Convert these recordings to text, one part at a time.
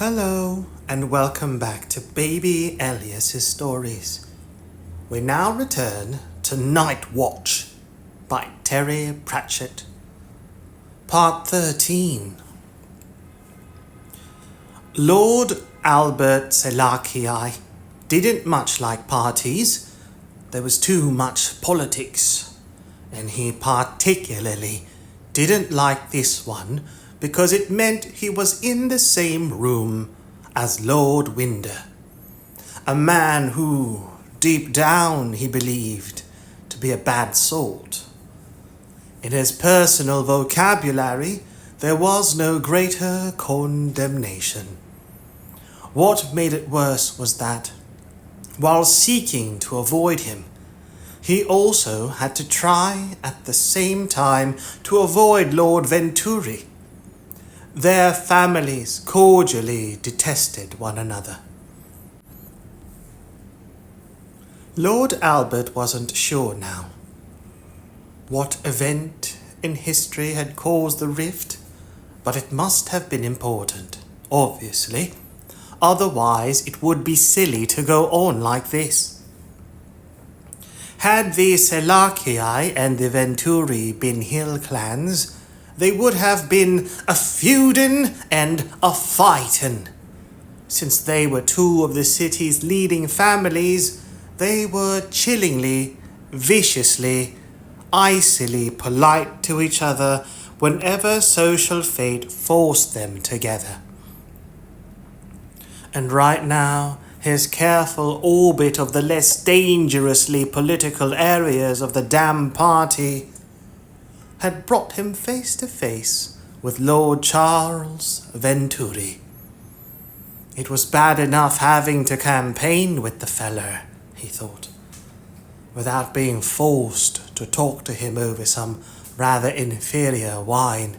Hello, and welcome back to Baby Elias's Stories. We now return to Night Watch by Terry Pratchett. Part 13. Lord Albert Selachii didn't much like parties. There was too much politics, and he particularly didn't like this one because it meant he was in the same room as Lord Winder, a man who, deep down, he believed to be a bad sort. In his personal vocabulary, there was no greater condemnation. What made it worse was that, while seeking to avoid him, he also had to try at the same time to avoid Lord Venturi. Their families cordially detested one another. Lord Albert wasn't sure now. What event in history had caused the rift? But it must have been important, obviously. Otherwise, it would be silly to go on like this. Had the Selachii and the Venturi been hill clans, they would have been a feudin' and a fightin'. Since they were two of the city's leading families, they were chillingly, viciously, icily polite to each other whenever social fate forced them together. And right now, his careful orbit of the less dangerously political areas of the damn party had brought him face to face with Lord Charles Venturi. It was bad enough having to campaign with the feller, he thought, without being forced to talk to him over some rather inferior wine.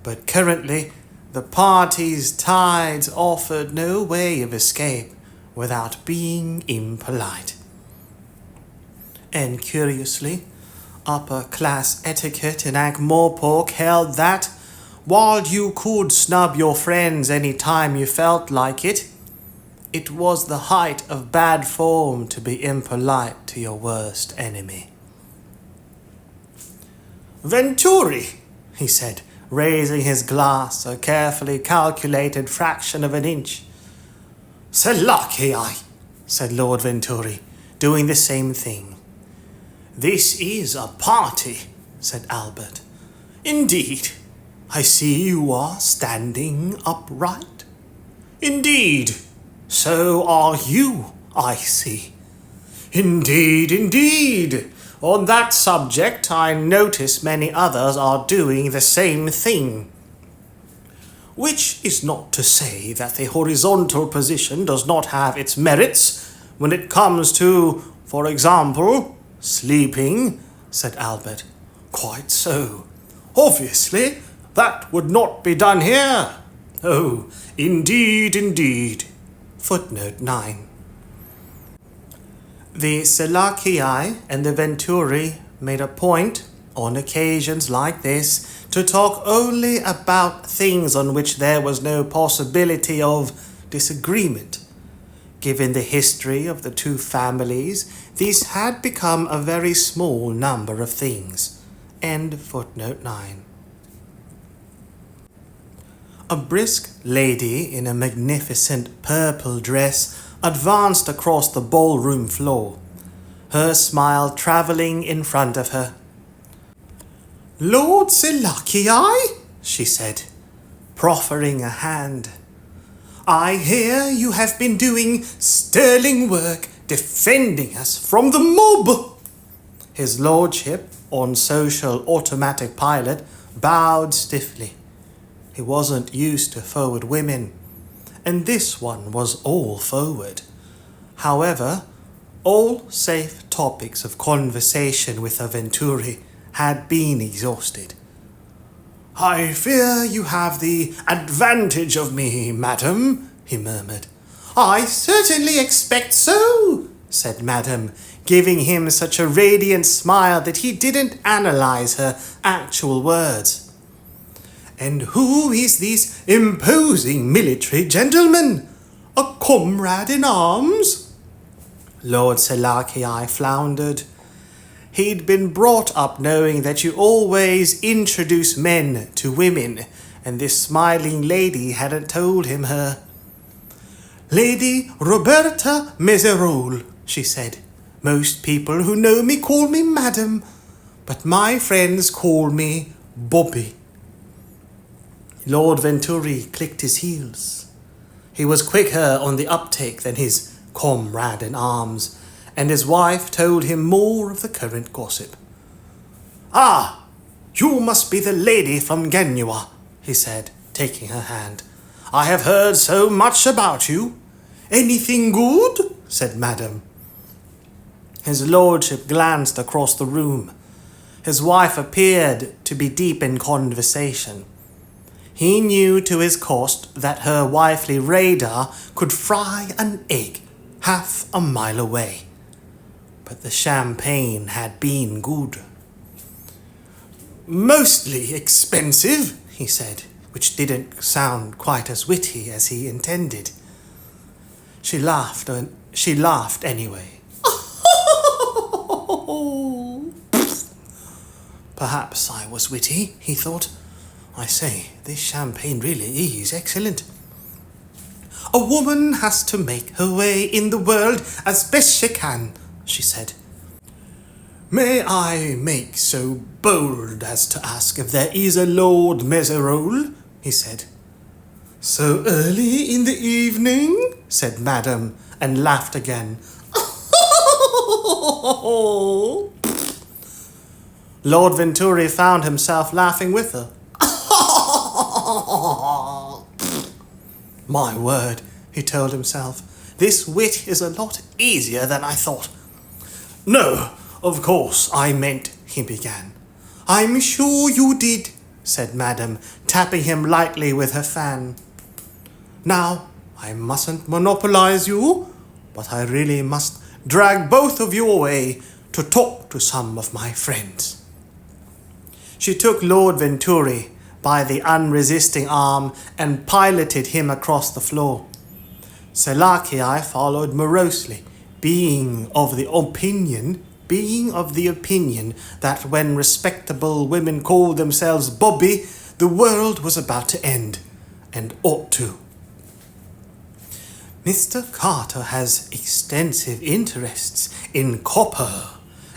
But currently, the party's tides offered no way of escape without being impolite. And curiously, upper-class etiquette in Ankh-Morpork held that, while you could snub your friends any time you felt like it, it was the height of bad form to be impolite to your worst enemy. "Venturi," he said, raising his glass a carefully calculated fraction of an inch. "Selachii," said Lord Venturi, doing the same thing. "This is a party," said Albert. "Indeed. I see you are standing upright." "Indeed. So are you, I see." "Indeed, indeed. On that subject, I notice many others are doing the same thing. Which is not to say that the horizontal position does not have its merits when it comes to, for example, sleeping," said Albert. "Quite so. Obviously, that would not be done here." "Oh, indeed, indeed." Footnote 9. The Selachii and the Venturi made a point, on occasions like this, to talk only about things on which there was no possibility of disagreement. Given the history of the two families, these had become a very small number of things. End footnote 9. A brisk lady in a magnificent purple dress advanced across the ballroom floor, her smile travelling in front of her. "Lord Selachii," she said, proffering a hand. "I hear you have been doing sterling work defending us from the mob." His lordship, on social automatic pilot, bowed stiffly. He wasn't used to forward women, and this one was all forward. However, all safe topics of conversation with a Venturi had been exhausted. "I fear you have the advantage of me, madam," he murmured. "I certainly expect so," said Madam, giving him such a radiant smile that he didn't analyze her actual words. And who is this imposing military gentleman? A comrade in arms? Lord Selachii floundered. He'd been brought up knowing that you always introduce men to women, and this smiling lady hadn't told him her. Lady Roberta Meserole, she said. Most people who know me call me Madam, but my friends call me Bobby. Lord Venturi clicked his heels. He was quicker on the uptake than his comrade in arms, and his wife told him more of the current gossip. Ah, you must be the lady from Genua, he said, taking her hand. I have heard so much about you. Anything good? Said Madam. His lordship glanced across the room. His wife appeared to be deep in conversation. He knew to his cost that her wifely radar could fry an egg half a mile away. But the champagne had been good. Mostly expensive, he said, which didn't sound quite as witty as he intended. She laughed anyway. Perhaps I was witty, he thought. I say, this champagne really is excellent. A woman has to make her way in the world as best she can, she said. May I make so bold as to ask if there is a Lord Meserole? He said. So early in the evening? Said Madam, and laughed again. Lord Venturi found himself laughing with her. My word, he told himself, this wit is a lot easier than I thought. No, of course I meant, he began. I'm sure you did, said Madam, tapping him lightly with her fan. Now, I mustn't monopolize you, but I really must drag both of you away to talk to some of my friends. She took Lord Venturi by the unresisting arm and piloted him across the floor. Selachii followed morosely, being of the opinion that when respectable women called themselves Bobby, the world was about to end, and ought to. Mr. Carter has extensive interests in copper,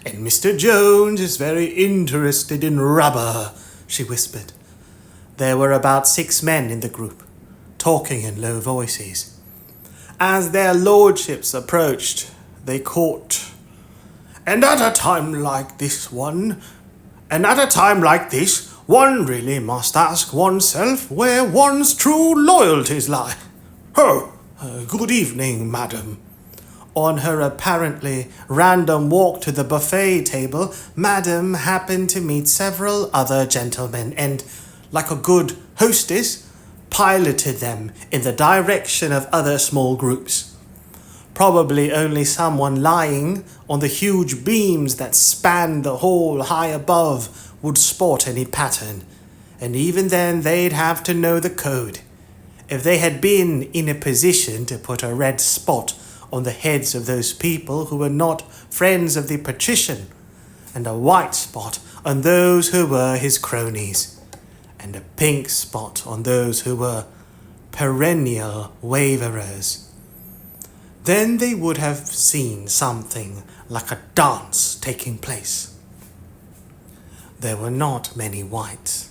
and Mr. Jones is very interested in rubber, she whispered. There were about 6 men in the group, talking in low voices. As their lordships approached, they caught, And at a time like this, one really must ask oneself where one's true loyalties lie. Good evening, madam. On her apparently random walk to the buffet table, Madam happened to meet several other gentlemen and, like a good hostess, piloted them in the direction of other small groups. Probably only someone lying on the huge beams that spanned the hall high above would spot any pattern, and even then they'd have to know the code. If they had been in a position to put a red spot on the heads of those people who were not friends of the patrician, and a white spot on those who were his cronies, and a pink spot on those who were perennial waverers, then they would have seen something like a dance taking place. There were not many whites.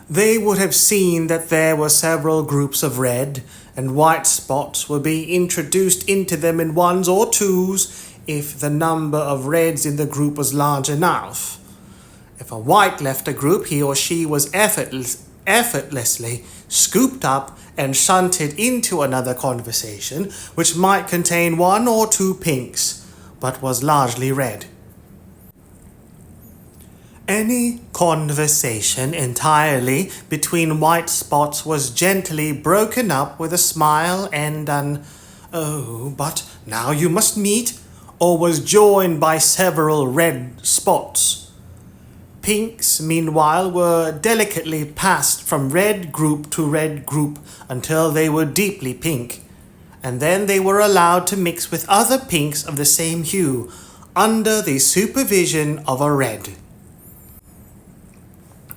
They would have seen that there were several groups of red and white spots were being introduced into them in ones or twos if the number of reds in the group was large enough. If a white left a group, he or she was effortlessly scooped up and shunted into another conversation, which might contain 1 or 2 pinks, but was largely red. Any conversation entirely between white spots was gently broken up with a smile and an, "Oh, but now you must meet," or was joined by several red spots. pinks, meanwhile, were delicately passed from red group to red group until they were deeply pink, and then they were allowed to mix with other pinks of the same hue under the supervision of a red.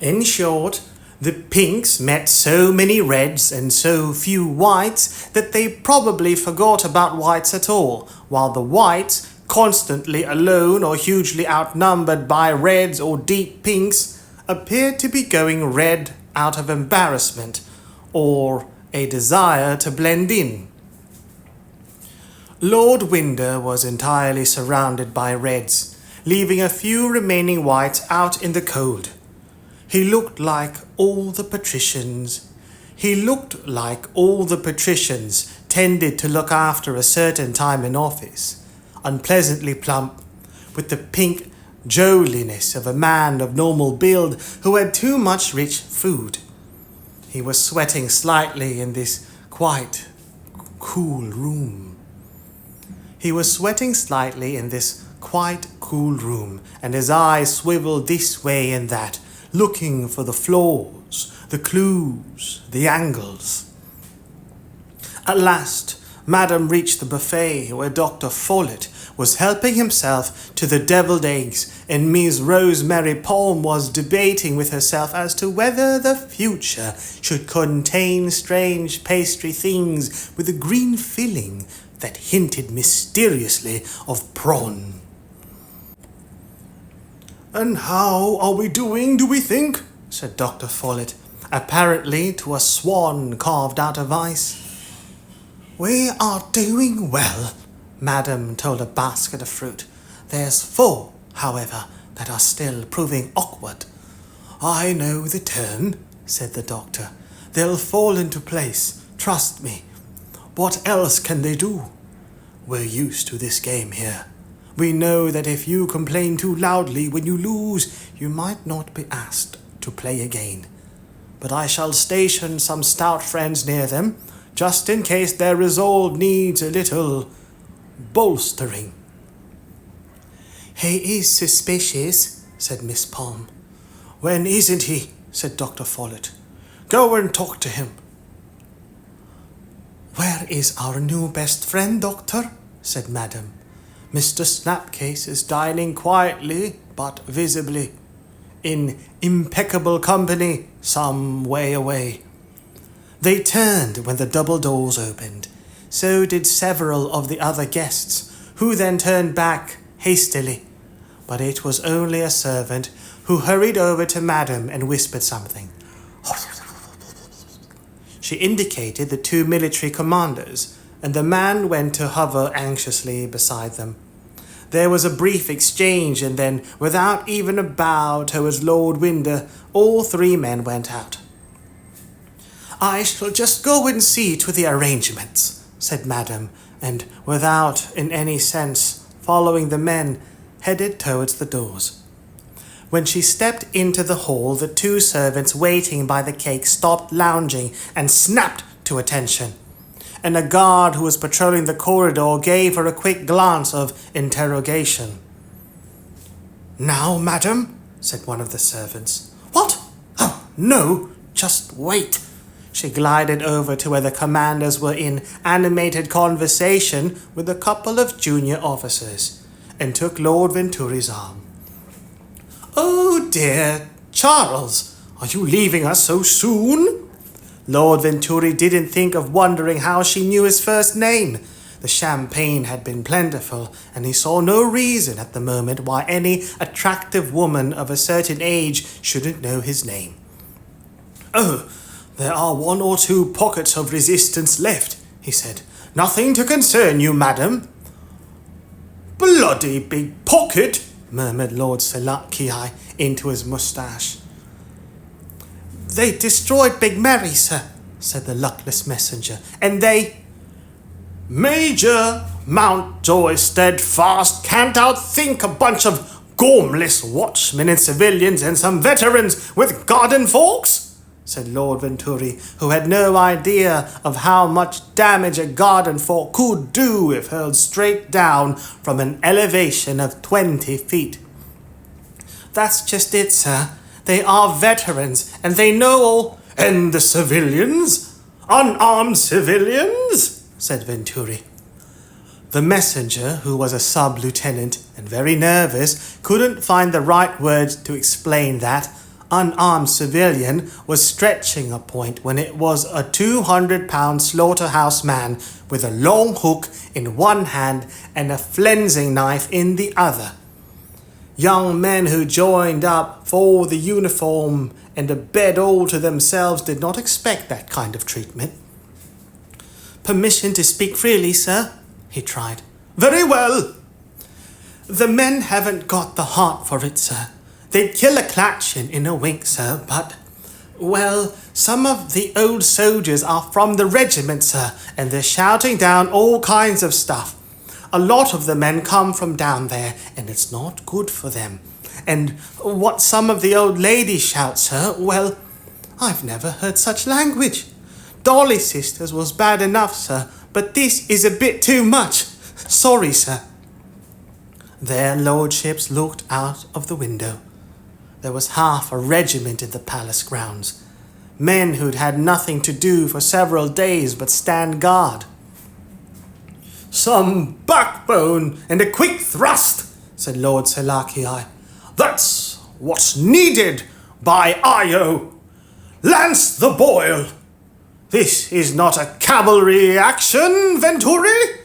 In short, the pinks met so many reds and so few whites that they probably forgot about whites at all, while the whites, constantly alone or hugely outnumbered by reds or deep pinks, appeared to be going red out of embarrassment or a desire to blend in. Lord Winder was entirely surrounded by reds, leaving a few remaining whites out in the cold. He looked like all the patricians. Tended to look after a certain time in office, unpleasantly plump, with the pink joliness of a man of normal build who had too much rich food. He was sweating slightly in this quite cool room. And his eyes swiveled this way and that, looking for the flaws, the clues, the angles. At last, Madam reached the buffet where Dr. Follett was helping himself to the deviled eggs, and Miss Rosemary Palm was debating with herself as to whether the future should contain strange pastry things with a green filling that hinted mysteriously of prawn. "And how are we doing, do we think?" said Dr. Follett, apparently to a swan carved out of ice. "We are doing well," Madam told a basket of fruit. "There's 4, however, that are still proving awkward." "I know the turn," said the doctor. "They'll fall into place, trust me. What else can they do? We're used to this game here. We know that if you complain too loudly when you lose, you might not be asked to play again. But I shall station some stout friends near them, just in case their resolve needs a little bolstering." "He is suspicious," said Miss Palm. "When isn't he?" said Dr. Follett. "Go and talk to him." "Where is our new best friend, Doctor?" said Madam. "Mr. Snapcase is dining quietly, but visibly, in impeccable company, some way away." They turned when the double doors opened. So did several of the other guests, who then turned back hastily. But it was only a servant who hurried over to Madam and whispered something. She indicated the 2 military commanders, and the man went to hover anxiously beside them. There was a brief exchange, and then, without even a bow towards Lord Winder, all 3 men went out. "I shall just go and see to the arrangements," said Madam, and, without, in any sense, following the men, headed towards the doors. When she stepped into the hall, the 2 servants waiting by the cake stopped lounging and snapped to attention, and a guard who was patrolling the corridor gave her a quick glance of interrogation. "Now, madam," said one of the servants. "What? Oh, no, just wait." She glided over to where the commanders were in animated conversation with a couple of junior officers, and took Lord Venturi's arm. "Oh dear, Charles, are you leaving us so soon?" Lord Venturi didn't think of wondering how she knew his first name. The champagne had been plentiful, and he saw no reason at the moment why any attractive woman of a certain age shouldn't know his name. "Oh, there are 1 or 2 pockets of resistance left," he said. "Nothing to concern you, madam." "Bloody big pocket," murmured Lord Selachii into his moustache. "They destroyed Big Mary, sir," said the luckless messenger, "and they—" "Major Mountjoy Steadfast can't outthink a bunch of gormless watchmen and civilians and some veterans with garden forks," said Lord Venturi, who had no idea of how much damage a garden fork could do if hurled straight down from an elevation of 20 feet. that's just it, sir. They are veterans, and they know all... And the civilians? Unarmed civilians? Said Venturi. The messenger, who was a sub-lieutenant and very nervous, couldn't find the right words to explain that unarmed civilian was stretching a point when it was a 200-pound slaughterhouse man with a long hook in one hand and a flensing knife in the other. Young men who joined up for the uniform and a bed all to themselves did not expect that kind of treatment. Permission to speak freely, sir? He tried. Very well. The men haven't got the heart for it, sir. They'd kill a Clatchin in a wink, sir, but... Well, some of the old soldiers are from the regiment, sir, and they're shouting down all kinds of stuff. A lot of the men come from down there, and it's not good for them. And what some of the old ladies shout, sir, well, I've never heard such language. Dolly Sisters was bad enough, sir, but this is a bit too much. Sorry, sir. Their lordships looked out of the window. There was half a regiment in the palace grounds. Men who'd had nothing to do for several days but stand guard. Some backbone and a quick thrust, said Lord Selachii. That's what's needed by Io. Lance the boil. This is not a cavalry action, Venturi,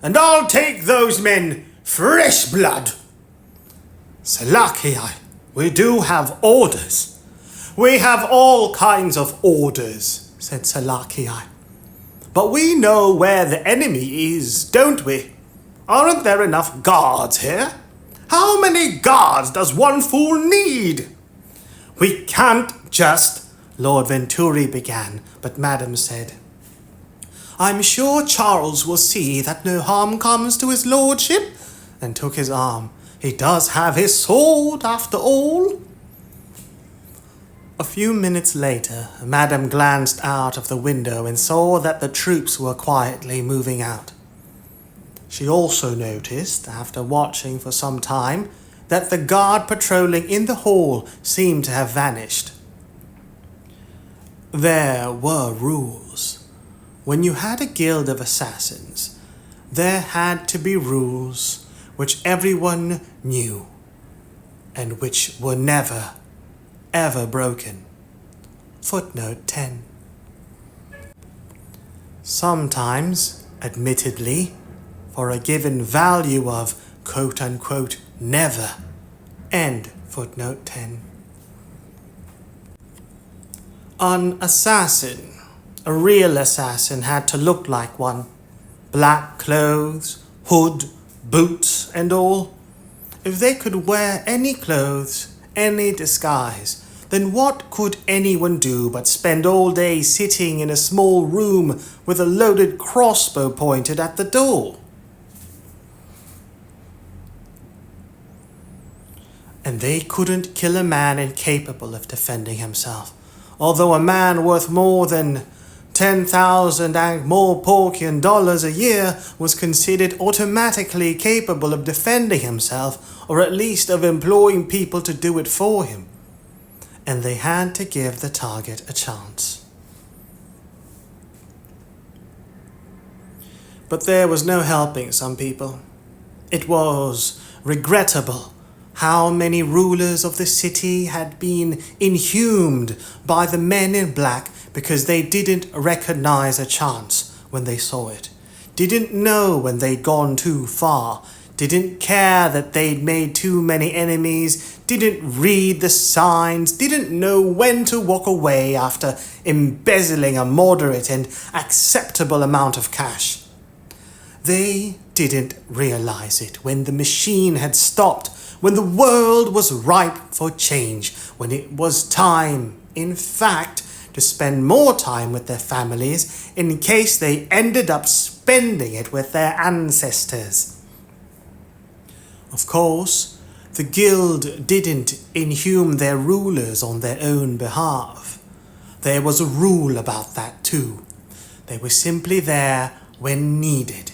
and I'll take those men fresh blood. Selachii, we do have orders. We have all kinds of orders, said Selachii. But we know where the enemy is, don't we? Aren't there enough guards here? How many guards does one fool need? We can't just... Lord Venturi began, but Madam said, I'm sure Charles will see that no harm comes to his lordship, and took his arm. He does have his sword, after all. A few minutes later, Madam glanced out of the window and saw that the troops were quietly moving out. She also noticed, after watching for some time, that the guard patrolling in the hall seemed to have vanished. There were rules. When you had a guild of assassins, there had to be rules which everyone knew, and which were never, ever broken. Footnote 10. Sometimes, admittedly, for a given value of quote-unquote never. End footnote 10. An assassin, a real assassin, had to look like one. Black clothes, hood, boots, and all. If they could wear any clothes, any disguise, then what could anyone do but spend all day sitting in a small room with a loaded crossbow pointed at the door? And they couldn't kill a man incapable of defending himself, although a man worth more than 10,000 Ankh-Morporkian dollars a year was considered automatically capable of defending himself, or at least of employing people to do it for him. And they had to give the target a chance. But there was no helping some people. It was regrettable how many rulers of the city had been inhumed by the men in black because they didn't recognize a chance when they saw it, didn't know when they'd gone too far, didn't care that they'd made too many enemies, didn't read the signs, didn't know when to walk away after embezzling a moderate and acceptable amount of cash. They didn't realize it when the machine had stopped, when the world was ripe for change, when it was time, in fact, to spend more time with their families in case they ended up spending it with their ancestors. Of course, the guild didn't inhume their rulers on their own behalf. There was a rule about that too. They were simply there when needed.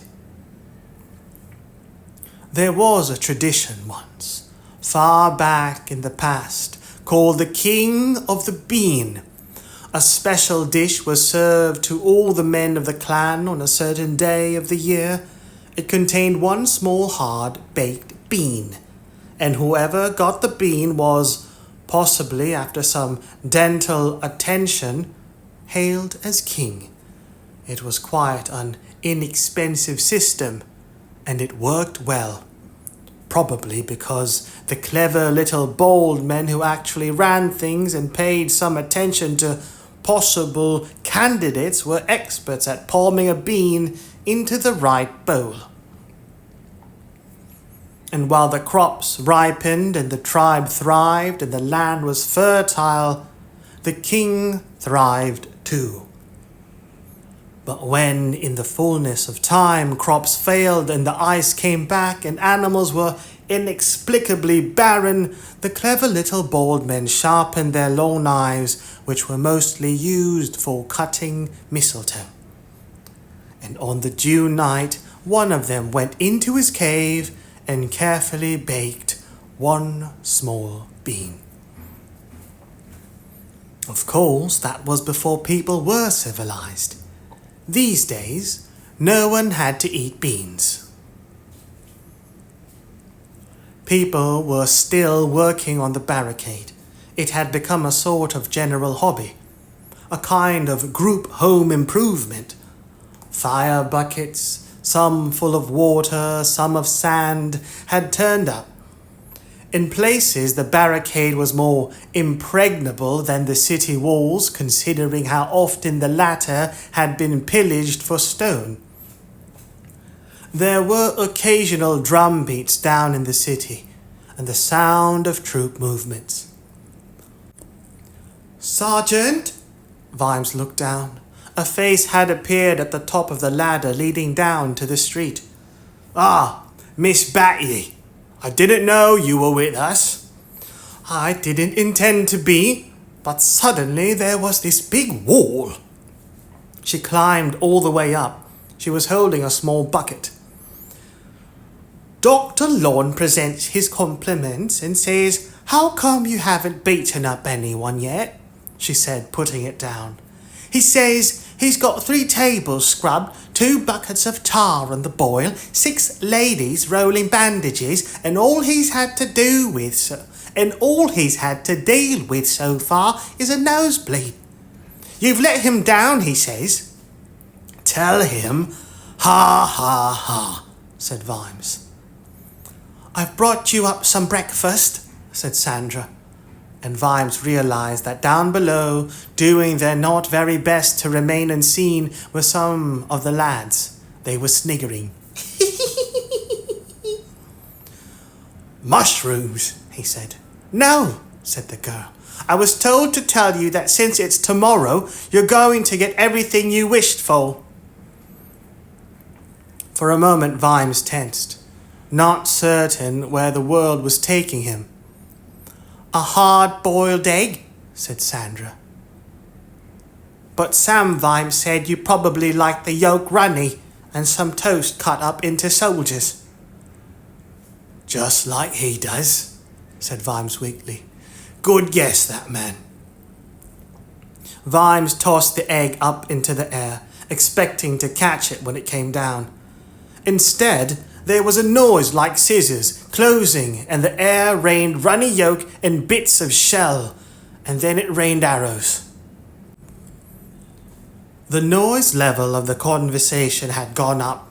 There was a tradition once. far back in the past, called the King of the Bean. A special dish was served to all the men of the clan on a certain day of the year. It contained one small hard-baked bean, and whoever got the bean was, possibly after some dental attention, hailed as king. It was quite an inexpensive system, and it worked well. Probably because the clever little bald men who actually ran things and paid some attention to possible candidates were experts at palming a bean into the right bowl. And while the crops ripened and the tribe thrived and the land was fertile, the king thrived too. But when, in the fullness of time, crops failed and the ice came back and animals were inexplicably barren, the clever little bald men sharpened their long knives, which were mostly used for cutting mistletoe. And on the June night, one of them went into his cave and carefully baked one small bean. Of course, that was before people were civilized. These days, no one had to eat beans. People were still working on the barricade. It had become a sort of general hobby, a kind of group home improvement. Fire buckets, some full of water, some of sand, had turned up. In places, the barricade was more impregnable than the city walls, considering how often the latter had been pillaged for stone. There were occasional drum beats down in the city, and the sound of troop movements. "Sergeant!" Vimes looked down. A face had appeared at the top of the ladder leading down to the street. "Ah, Miss Batty. I didn't know you were with us." "I didn't intend to be, but suddenly there was this big wall." She climbed all the way up. She was holding a small bucket. "Dr. Lorne presents his compliments and says, 'How come you haven't beaten up anyone yet?' she said, putting it down. 'He says he's got 3 tables scrubbed, 2 buckets of tar on the boil, 6 ladies rolling bandages, and all he's had to deal with so far is a nosebleed. You've let him down, he says.'" "Tell him, ha ha ha," said Vimes. "I've brought you up some breakfast," said Sandra. And Vimes realized that down below, doing their not very best to remain unseen, were some of the lads. They were sniggering. "Mushrooms," he said. "No," said the girl. "I was told to tell you that since it's tomorrow, you're going to get everything you wished for." For a moment, Vimes tensed, not certain where the world was taking him. "A hard-boiled egg," said Sandra. "But Sam Vimes said you probably like the yolk runny and some toast cut up into soldiers." "Just like he does," said Vimes weakly. "Good guess, that man." Vimes tossed the egg up into the air, expecting to catch it when it came down. Instead, there was a noise like scissors closing, and the air rained runny yolk and bits of shell, and then it rained arrows. The noise level of the conversation had gone up.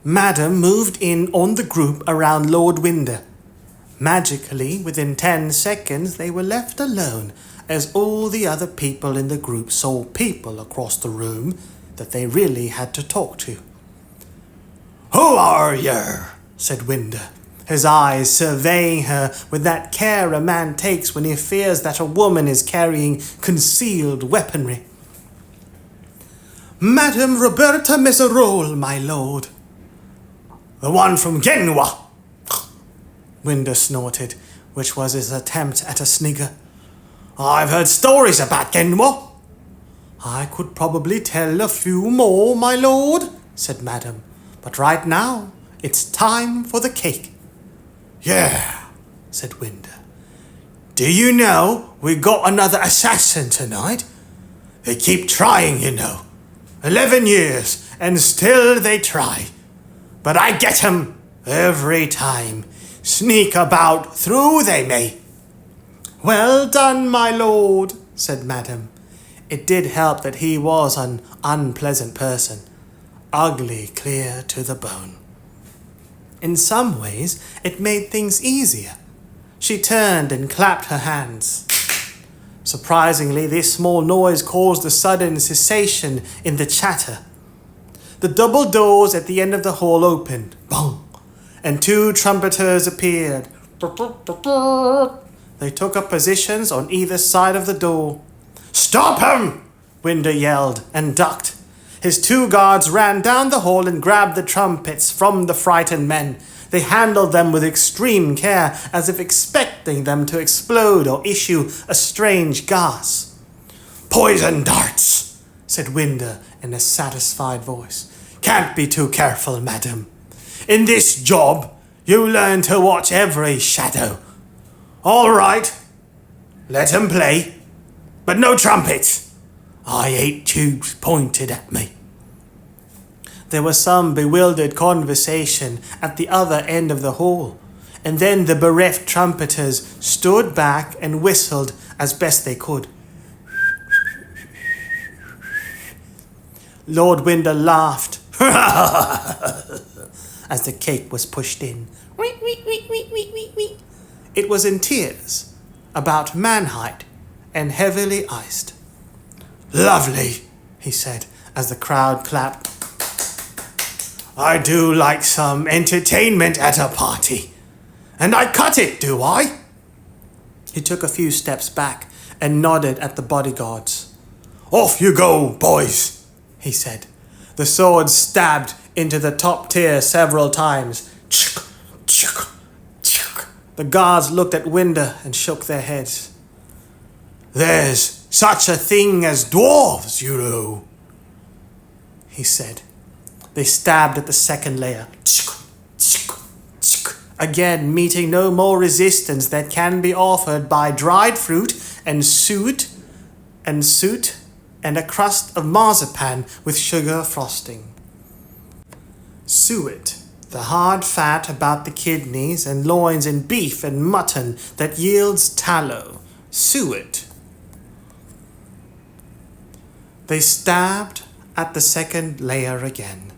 Madam moved in on the group around Lord Winder. Magically, within 10 seconds, they were left alone, as all the other people in the group saw people across the room that they really had to talk to. "Who are you?" said Winder, his eyes surveying her with that care a man takes when he fears that a woman is carrying concealed weaponry. "Madame Roberta Meserole, my lord." "The one from Genua," Winder snorted, which was his attempt at a snigger. "I've heard stories about Genua." "I could probably tell a few more, my lord," said Madame. "But right now, it's time for the cake." "Yeah, said Winder. Do you know we got another assassin tonight? They keep trying, 11 years, and still they try. But I get 'em every time. Sneak about through they may. Well done, my lord, said Madam. It did help that he was an unpleasant person, ugly clear to the bone. In some ways, it made things easier. She turned and clapped her hands. Surprisingly, this small noise caused a sudden cessation in the chatter. The double doors at the end of the hall opened, bong, and 2 trumpeters appeared. They took up positions on either side of the door. Stop him! Winder yelled and ducked. His 2 guards ran down the hall and grabbed the trumpets from the frightened men. They handled them with extreme care, as if expecting them to explode or issue a strange gas. Poison darts, said Winder in a satisfied voice. Can't be too careful, madam. In this job, you learn to watch every shadow. All right, let 'em play, but no trumpets. I hate tubes pointed at me. There was some bewildered conversation at the other end of the hall, and then the bereft trumpeters stood back and whistled as best they could. Lord Winder laughed as the cake was pushed in. It was in tiers, about man-height, and heavily iced. Lovely, he said as the crowd clapped. I do like some entertainment at a party. And I cut it, do I? He took a few steps back and nodded at the bodyguards. Off you go, boys, he said. The sword stabbed into the top tier several times. The guards looked at Winder and shook their heads. There's such a thing as dwarves, he said. They stabbed at the second layer. Again, meeting no more resistance that can be offered by dried fruit and suet and a crust of marzipan with sugar frosting. Suet, the hard fat about the kidneys and loins in beef and mutton that yields tallow. Suet. They stabbed at the second layer again.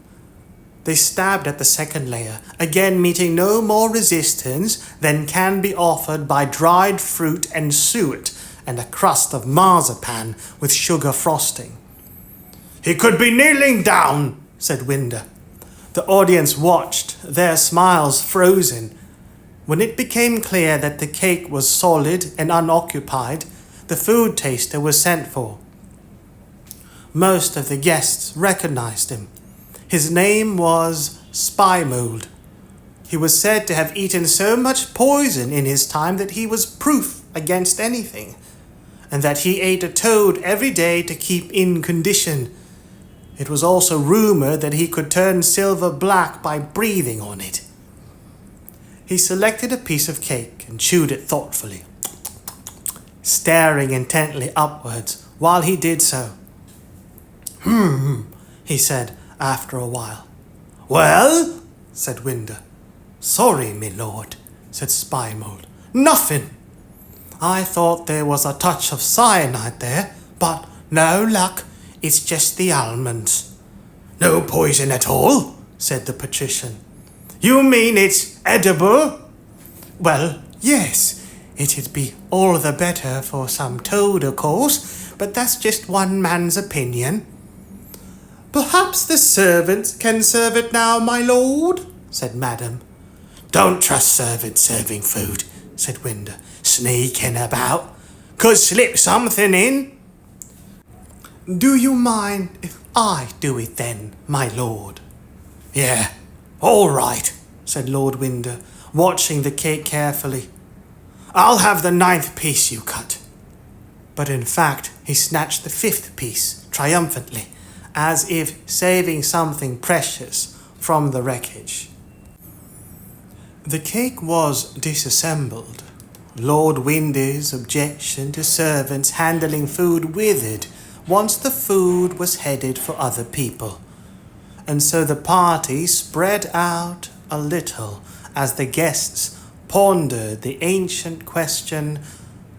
They stabbed at the second layer, again meeting no more resistance than can be offered by dried fruit and suet and a crust of marzipan with sugar frosting. He could be kneeling down, said Winder. The audience watched, their smiles frozen. When it became clear that the cake was solid and unoccupied, the food taster was sent for. Most of the guests recognized him. His name was Spy Mold. He was said to have eaten so much poison in his time that he was proof against anything, and that he ate a toad every day to keep in condition. It was also rumored that he could turn silver black by breathing on it. He selected a piece of cake and chewed it thoughtfully, staring intently upwards while he did so. He said after a while. Well, said Winder. Sorry, me lord, said Spy Mold. Nothing. I thought there was a touch of cyanide there, but no luck. It's just the almonds. No poison at all, said the patrician. You mean it's edible? Well, yes. It'd be all the better for some toad, of course, but that's just one man's opinion. Perhaps the servants can serve it now, my lord, said Madam. Don't trust servants serving food, said Winder. Sneaking about. Could slip something in. Do you mind if I do it then, my lord? Yeah, all right, said Lord Winder, watching the cake carefully. I'll have the 9th piece you cut. But in fact, he snatched the 5th piece triumphantly, as if saving something precious from the wreckage. The cake was disassembled. Lord Windy's objection to servants handling food withered once the food was headed for other people, and so the party spread out a little as the guests pondered the ancient question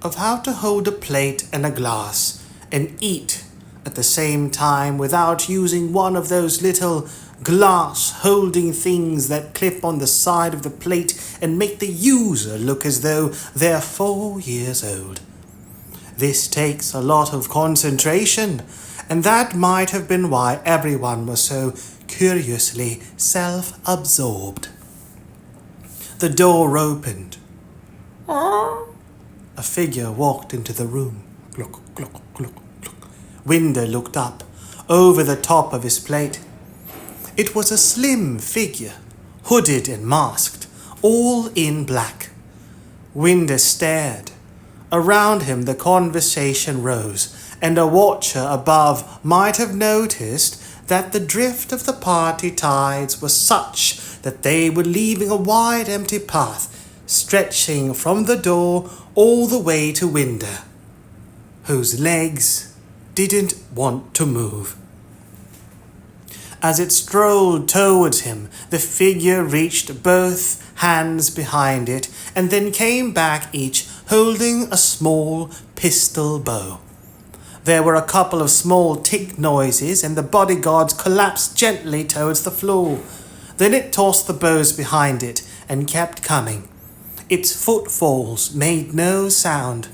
of how to hold a plate and a glass and eat at the same time without using one of those little glass holding things that clip on the side of the plate and make the user look as though they're 4 years old. This takes a lot of concentration, and that might have been why everyone was so curiously self-absorbed. The door opened. A figure walked into the room. Cluck, cluck, cluck, cluck. Winder looked up, over the top of his plate. It was a slim figure, hooded and masked, all in black. Winder stared. Around him the conversation rose, and a watcher above might have noticed that the drift of the party tides was such that they were leaving a wide empty path, stretching from the door all the way to Winder, whose legs didn't want to move. As it strolled towards him, the figure reached both hands behind it and then came back, each holding a small pistol bow. There were a couple of small tick noises, and the bodyguards collapsed gently towards the floor. Then it tossed the bows behind it and kept coming. Its footfalls made no sound.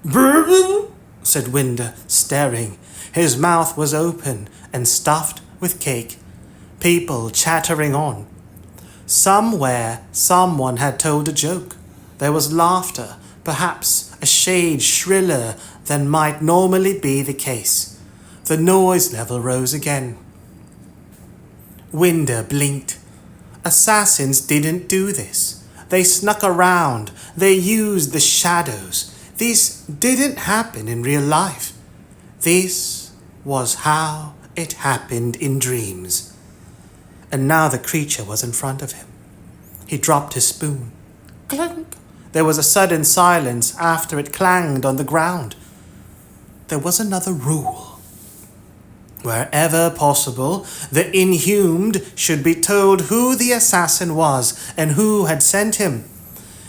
"Bourbon?" said Winder, staring. His mouth was open and stuffed with cake. People chattering on. Somewhere someone had told a joke. There was laughter, perhaps a shade shriller than might normally be the case. The noise level rose again. Winder blinked. Assassins didn't do this. They snuck around. They used the shadows. This didn't happen in real life. This was how it happened in dreams. And now the creature was in front of him. He dropped his spoon. Clunk! There was a sudden silence after it clanged on the ground. There was another rule. Wherever possible, the inhumed should be told who the assassin was and who had sent him.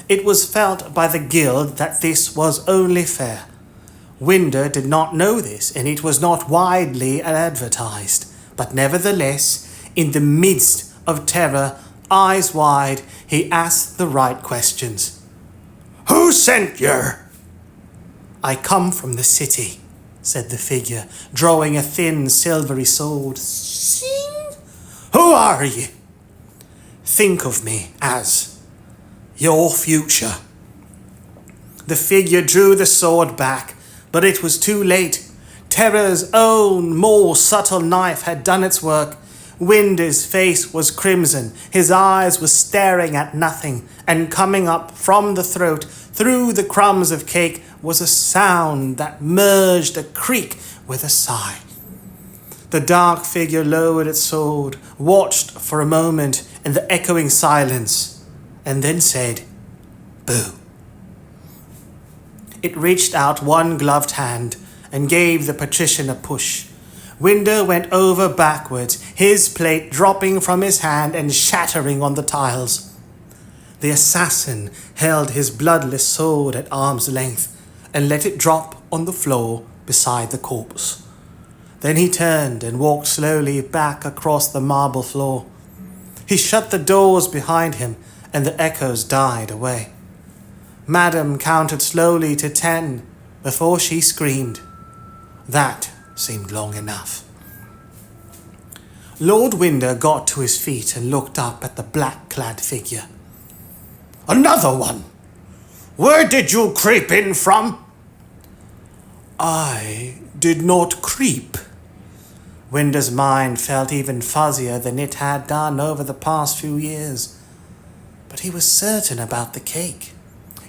It was felt by the guild that this was only fair. Winder did not know this, and it was not widely advertised. But nevertheless, in the midst of terror, eyes wide, he asked the right questions. "Who sent you?" "I come from the city," said the figure, drawing a thin silvery sword. "Sing? Who are you?" "Think of me as your future." The figure drew the sword back, but it was too late. Terror's own, more subtle knife had done its work. Winder's face was crimson. His eyes were staring at nothing, and coming up from the throat, through the crumbs of cake, was a sound that merged a creak with a sigh. The dark figure lowered its sword, watched for a moment in the echoing silence, and then said, "Boo." It reached out one gloved hand and gave the patrician a push. Winder went over backwards, his plate dropping from his hand and shattering on the tiles. The assassin held his bloodless sword at arm's length and let it drop on the floor beside the corpse. Then he turned and walked slowly back across the marble floor. He shut the doors behind him, and the echoes died away. Madam counted slowly to 10 before she screamed. That seemed long enough. Lord Winder got to his feet and looked up at the black-clad figure. "Another one! Where did you creep in from?" "I did not creep." Winder's mind felt even fuzzier than it had done over the past few years. But he was certain about the cake.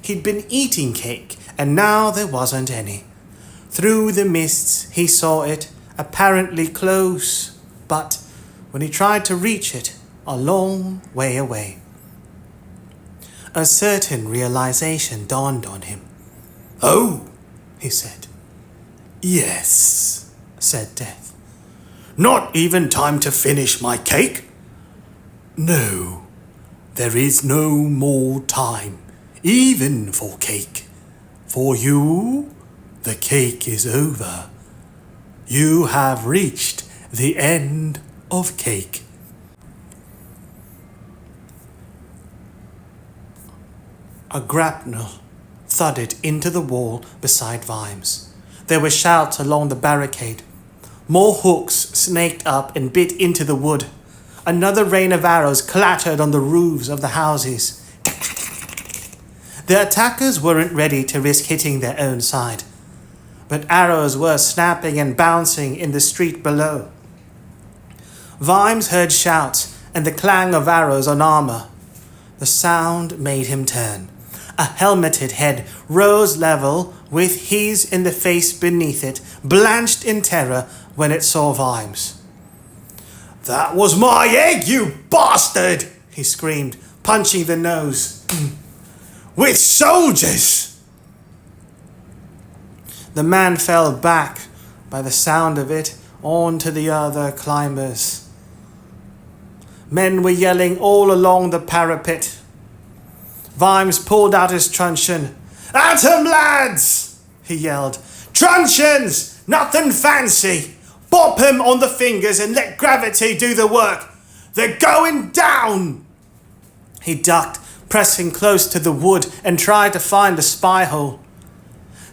He'd been eating cake, and now there wasn't any. Through the mists he saw it, apparently close, but when he tried to reach it, a long way away. A certain realization dawned on him. "Oh," he said. "Yes," said Death. "Not even time to finish my cake?" "No, there is no more time, even for cake. For you, the cake is over. You have reached the end of cake." A grapnel thudded into the wall beside Vimes. There were shouts along the barricade. More hooks snaked up and bit into the wood. Another rain of arrows clattered on the roofs of the houses. The attackers weren't ready to risk hitting their own side, but arrows were snapping and bouncing in the street below. Vimes heard shouts and the clang of arrows on armor. The sound made him turn. A helmeted head rose level with his in the face beneath it, blanched in terror when it saw Vimes. "That was my egg, you bastard!" he screamed, punching the nose. "With soldiers!" The man fell back by the sound of it onto the other climbers. Men were yelling all along the parapet. Vimes pulled out his truncheon. "At 'em, lads!" he yelled. "Truncheons! Nothing fancy! Bop 'em on the fingers and let gravity do the work! They're going down!" He ducked, pressing close to the wood, and tried to find a spy hole.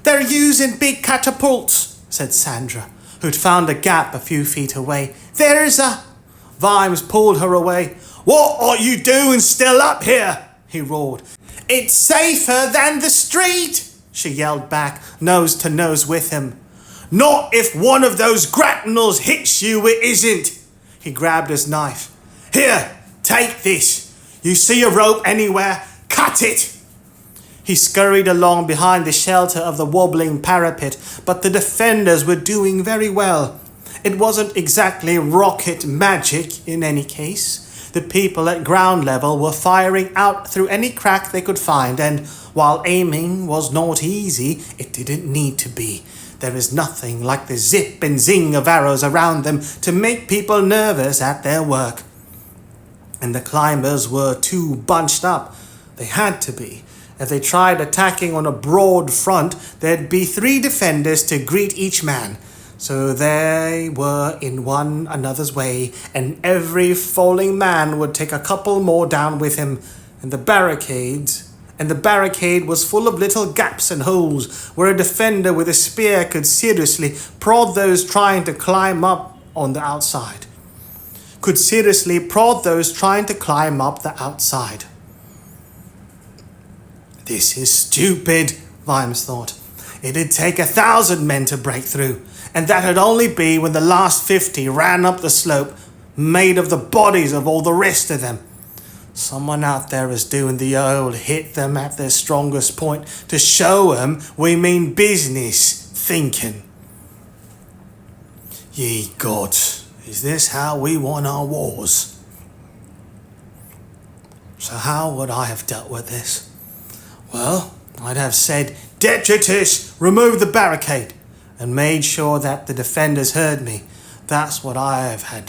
"They're using big catapults," said Sandra, who'd found a gap a few feet away. "There's a—" Vimes pulled her away. "What are you doing still up here?" he roared. "It's safer than the street," she yelled back, nose to nose with him. "Not if one of those grapnels hits you, it isn't." He grabbed his knife. "Here, take this. You see a rope anywhere? Cut it!" He scurried along behind the shelter of the wobbling parapet, but the defenders were doing very well. It wasn't exactly rocket magic in any case. The people at ground level were firing out through any crack they could find, and while aiming was not easy, it didn't need to be. There is nothing like the zip and zing of arrows around them to make people nervous at their work. And the climbers were too bunched up. They had to be. If they tried attacking on a broad front, there'd be 3 defenders to greet each man. So they were in one another's way, and every falling man would take a couple more down with him. And the barricade was full of little gaps and holes where a defender with a spear could seriously prod those trying to climb up on the outside. This is stupid, Vimes thought. It'd take 1,000 men to break through, and that'd only be when the last 50 ran up the slope, made of the bodies of all the rest of them. Someone out there is doing the old hit them at their strongest point to show 'em we mean business thinking. Ye gods, is this how we won our wars? So how would I have dealt with this? Well, I'd have said, "Detritus, remove the barricade," and made sure that the defenders heard me. That's what I'd have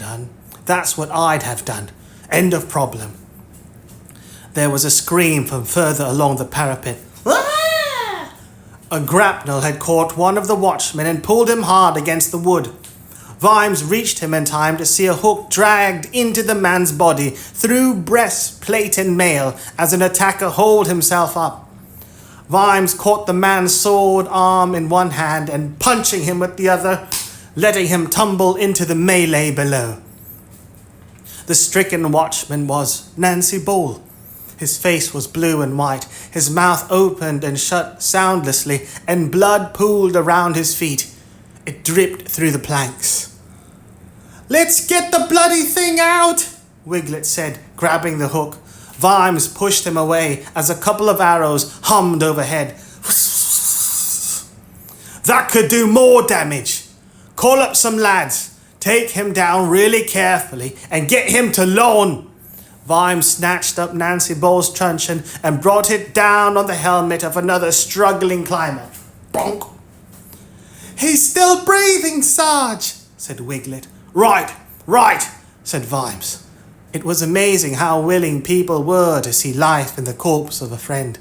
done. End of problem. There was a scream from further along the parapet. Ah! A grapnel had caught one of the watchmen and pulled him hard against the wood. Vimes reached him in time to see a hook dragged into the man's body through breastplate and mail as an attacker hauled himself up. Vimes caught the man's sword arm in one hand and punching him with the other, letting him tumble into the melee below. The stricken watchman was Nancy Ball. His face was blue and white, his mouth opened and shut soundlessly, and blood pooled around his feet. It dripped through the planks. "Let's get the bloody thing out," Wiglet said, grabbing the hook. Vimes pushed him away as a couple of arrows hummed overhead. "That could do more damage. Call up some lads. Take him down really carefully and get him to lawn." Vimes snatched up Nancy Ball's truncheon and brought it down on the helmet of another struggling climber. Bonk! "He's still breathing, Sarge," said Wiglet. Right, said Vimes. It was amazing how willing people were to see life in the corpse of a friend.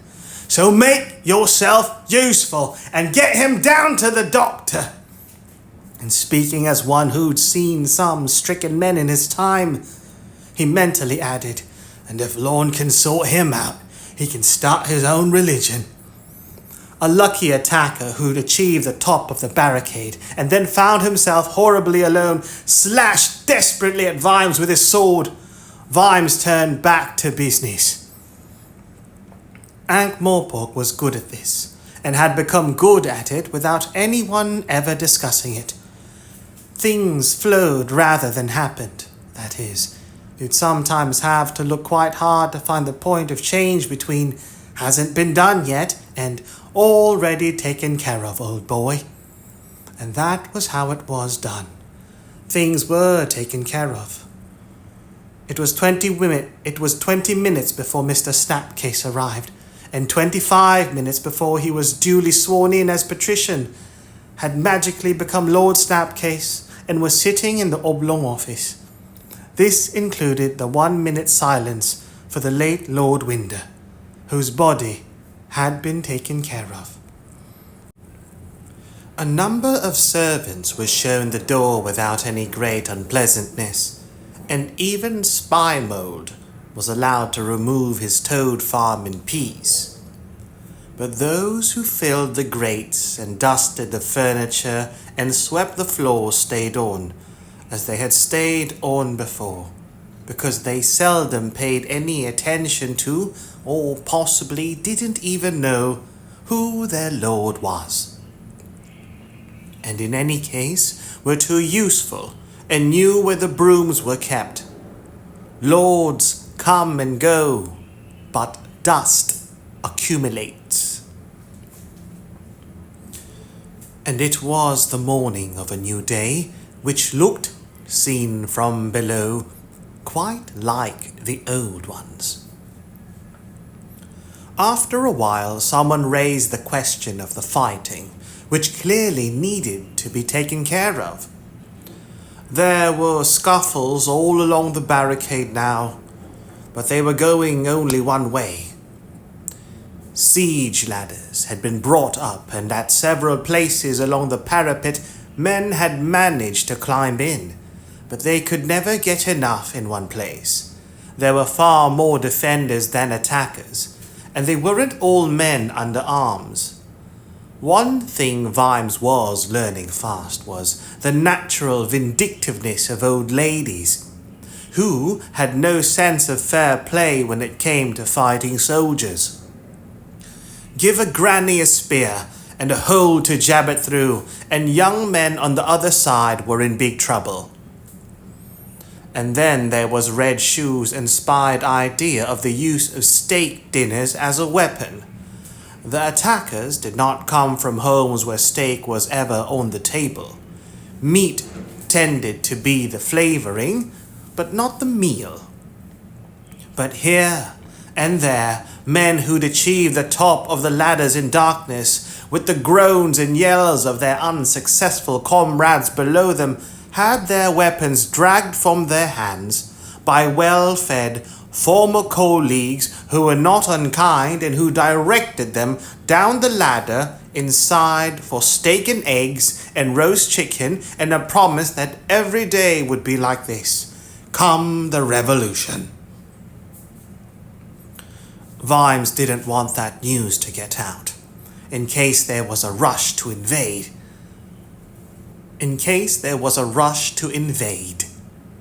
"So make yourself useful and get him down to the doctor." And speaking as one who'd seen some stricken men in his time, he mentally added, "And if Lorne can sort him out, he can start his own religion." A lucky attacker who'd achieved the top of the barricade and then found himself horribly alone slashed desperately at Vimes with his sword. Vimes turned back to business. Ankh-Morpork was good at this, and had become good at it without anyone ever discussing it. Things flowed rather than happened, that is. You'd sometimes have to look quite hard to find the point of change between "hasn't been done yet" and "already taken care of, old boy." And that was how it was done. Things were taken care of. It was 20 minutes before Mr. Snapcase arrived, and 25 minutes before he was duly sworn in as patrician, had magically become Lord Snapcase, and was sitting in the oblong office. This included the 1-minute silence for the late Lord Winder, whose body had been taken care of. A number of servants were shown the door without any great unpleasantness, and even Spy Mold was allowed to remove his toad farm in peace. But those who filled the grates and dusted the furniture and swept the floor stayed on, as they had stayed on before, because they seldom paid any attention to, or possibly didn't even know, who their lord was. And in any case, were too useful and knew where the brooms were kept. Lords come and go, but dust accumulates. And it was the morning of a new day, which looked, seen from below, quite like the old ones. After a while, someone raised the question of the fighting, which clearly needed to be taken care of. There were scuffles all along the barricade now, but they were going only one way. Siege ladders had been brought up, and at several places along the parapet men had managed to climb in, but they could never get enough in one place. There were far more defenders than attackers, and they weren't all men under arms. One thing Vimes was learning fast was the natural vindictiveness of old ladies, who had no sense of fair play when it came to fighting soldiers. Give a granny a spear and a hole to jab it through, and young men on the other side were in big trouble. And then there was Red Shoe's inspired idea of the use of steak dinners as a weapon. The attackers did not come from homes where steak was ever on the table. Meat tended to be the flavoring, but not the meal. But here and there, men who'd achieved the top of the ladders in darkness, with the groans and yells of their unsuccessful comrades below them, had their weapons dragged from their hands by well-fed former colleagues who were not unkind and who directed them down the ladder inside for steak and eggs and roast chicken, and a promise that every day would be like this, come the revolution. Vimes didn't want that news to get out, in case there was a rush to invade.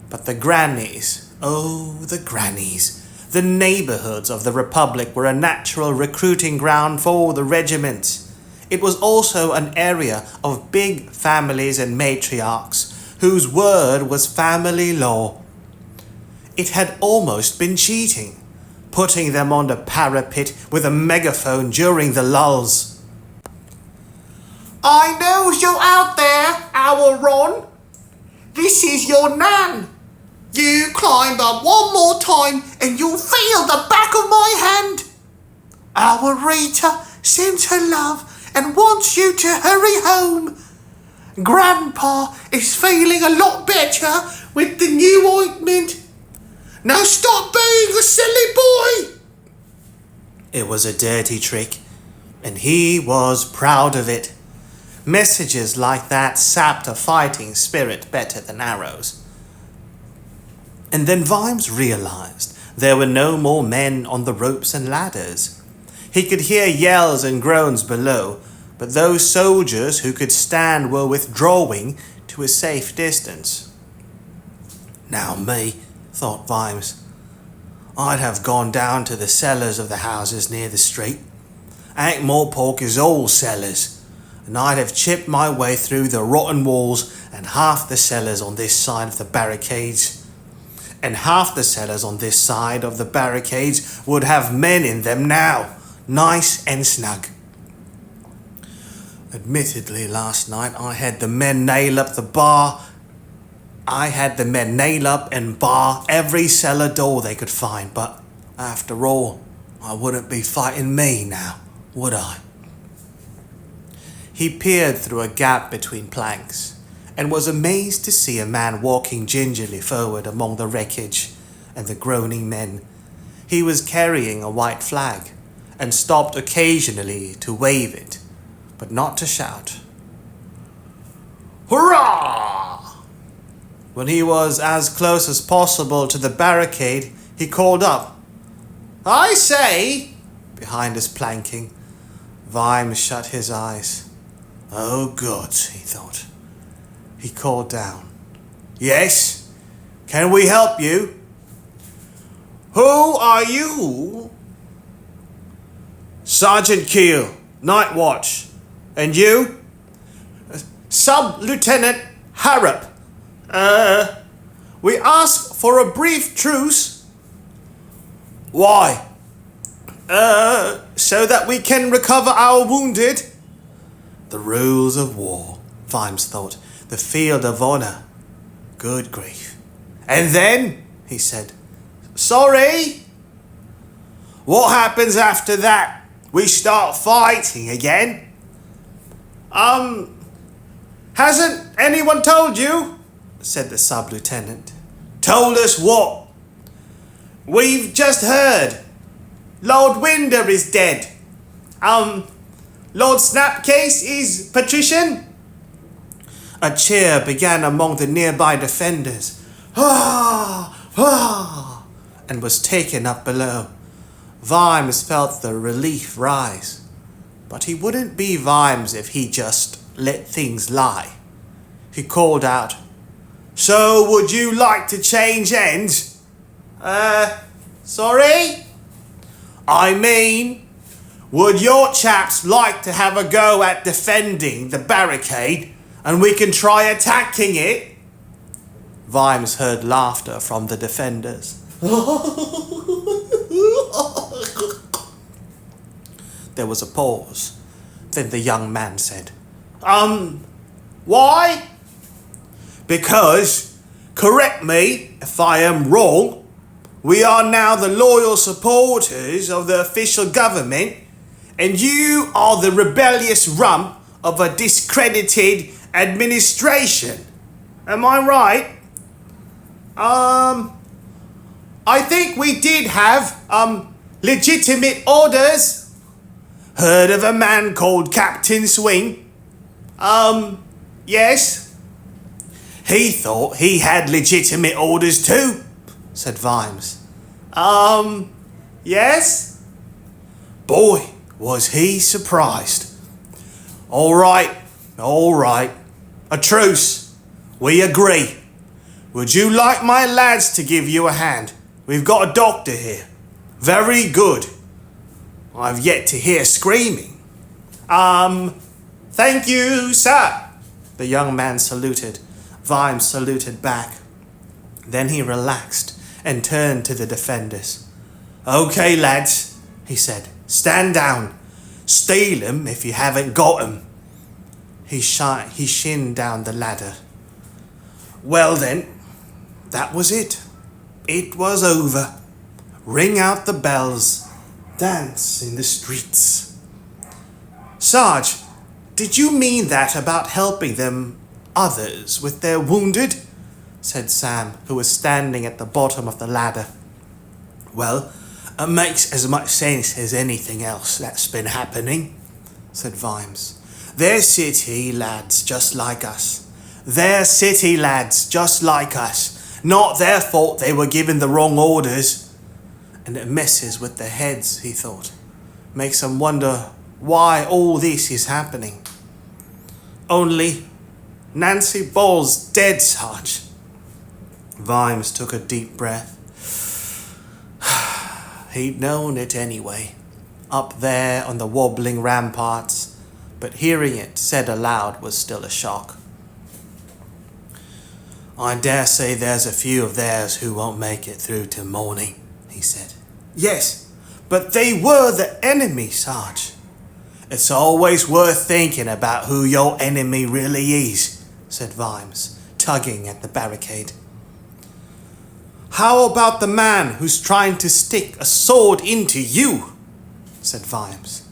But the grannies, oh, the grannies. The neighborhoods of the Republic were a natural recruiting ground for the regiments. It was also an area of big families and matriarchs, whose word was family law. It had almost been cheating, putting them on the parapet with a megaphone during the lulls. I knows you're out there, Owl Ron. This is your Nan. You climb up one more time and you'll feel the back of my hand. Our Rita sends her love and wants you to hurry home. Grandpa is feeling a lot better with the new ointment. Now stop being a silly boy. It was a dirty trick, and he was proud of it. Messages like that sapped a fighting spirit better than arrows. And then Vimes realized there were no more men on the ropes and ladders. He could hear yells and groans below, but those soldiers who could stand were withdrawing to a safe distance. Now me, thought Vimes, I'd have gone down to the cellars of the houses near the street. Ankh-Morpork is all cellars, and I'd have chipped my way through the rotten walls and half the cellars on this side of the barricades. And half the cellars on this side of the barricades would have men in them now, nice and snug. Admittedly, last night I had the men nail up and bar every cellar door they could find, but after all, I wouldn't be fighting me now, would I? He peered through a gap between planks and was amazed to see a man walking gingerly forward among the wreckage and the groaning men. He was carrying a white flag and stopped occasionally to wave it, but not to shout. Hurrah! When he was as close as possible to the barricade, he called up, I say! Behind his planking. Vimes shut his eyes. Oh, good, he thought. He called down. Yes? Can we help you? Who are you? Sergeant Keel, Night Watch. And you? Sub-Lieutenant Harrop. We ask for a brief truce. Why? So that we can recover our wounded. The rules of war, Vimes thought. The field of honor. Good grief. And then, he said, sorry? What happens after that? We start fighting again? Hasn't anyone told you? Said the sub-lieutenant. Told us what? We've just heard. Lord Winder is dead. Lord Snapcase is patrician? A cheer began among the nearby defenders. And was taken up below. Vimes felt the relief rise. But he wouldn't be Vimes if he just let things lie. He called out, So would you like to change ends? Sorry? I mean, would your chaps like to have a go at defending the barricade and we can try attacking it? Vimes heard laughter from the defenders. There was a pause. Then the young man said, why? Because, correct me if I am wrong, we are now the loyal supporters of the official government, and you are the rebellious rump of a discredited administration. Am I right? I think we did have, legitimate orders. Heard of a man called Captain Swing? Yes. He thought he had legitimate orders too, said Vimes. Yes? Boy, was he surprised. All right. A truce. We agree. Would you like my lads to give you a hand? We've got a doctor here. Very good. I've yet to hear screaming. Thank you, sir. The young man saluted. Vimes saluted back. Then he relaxed and turned to the defenders. Okay, lads, he said. Stand down. Steal 'em if you haven't got 'em. He shinned down the ladder. Well then, that was it. it was over. Ring out the bells. Dance in the streets. Sarge, did you mean that about helping them others with their wounded? Said Sam, who was standing at the bottom of the ladder. Well, it makes as much sense as anything else that's been happening, said Vimes. They're city lads just like us. They're city lads just like us. Not their fault they were given the wrong orders. And it messes with their heads, he thought. Makes them wonder why all this is happening. Only Nancy Ball's dead, Sarge. Vimes took a deep breath. He'd known it anyway, up there on the wobbling ramparts, but hearing it said aloud was still a shock. I dare say there's a few of theirs who won't make it through till morning, he said. Yes, but they were the enemy, Sarge. It's always worth thinking about who your enemy really is, said Vimes, tugging at the barricade. How about the man who's trying to stick a sword into you? Said Vimes.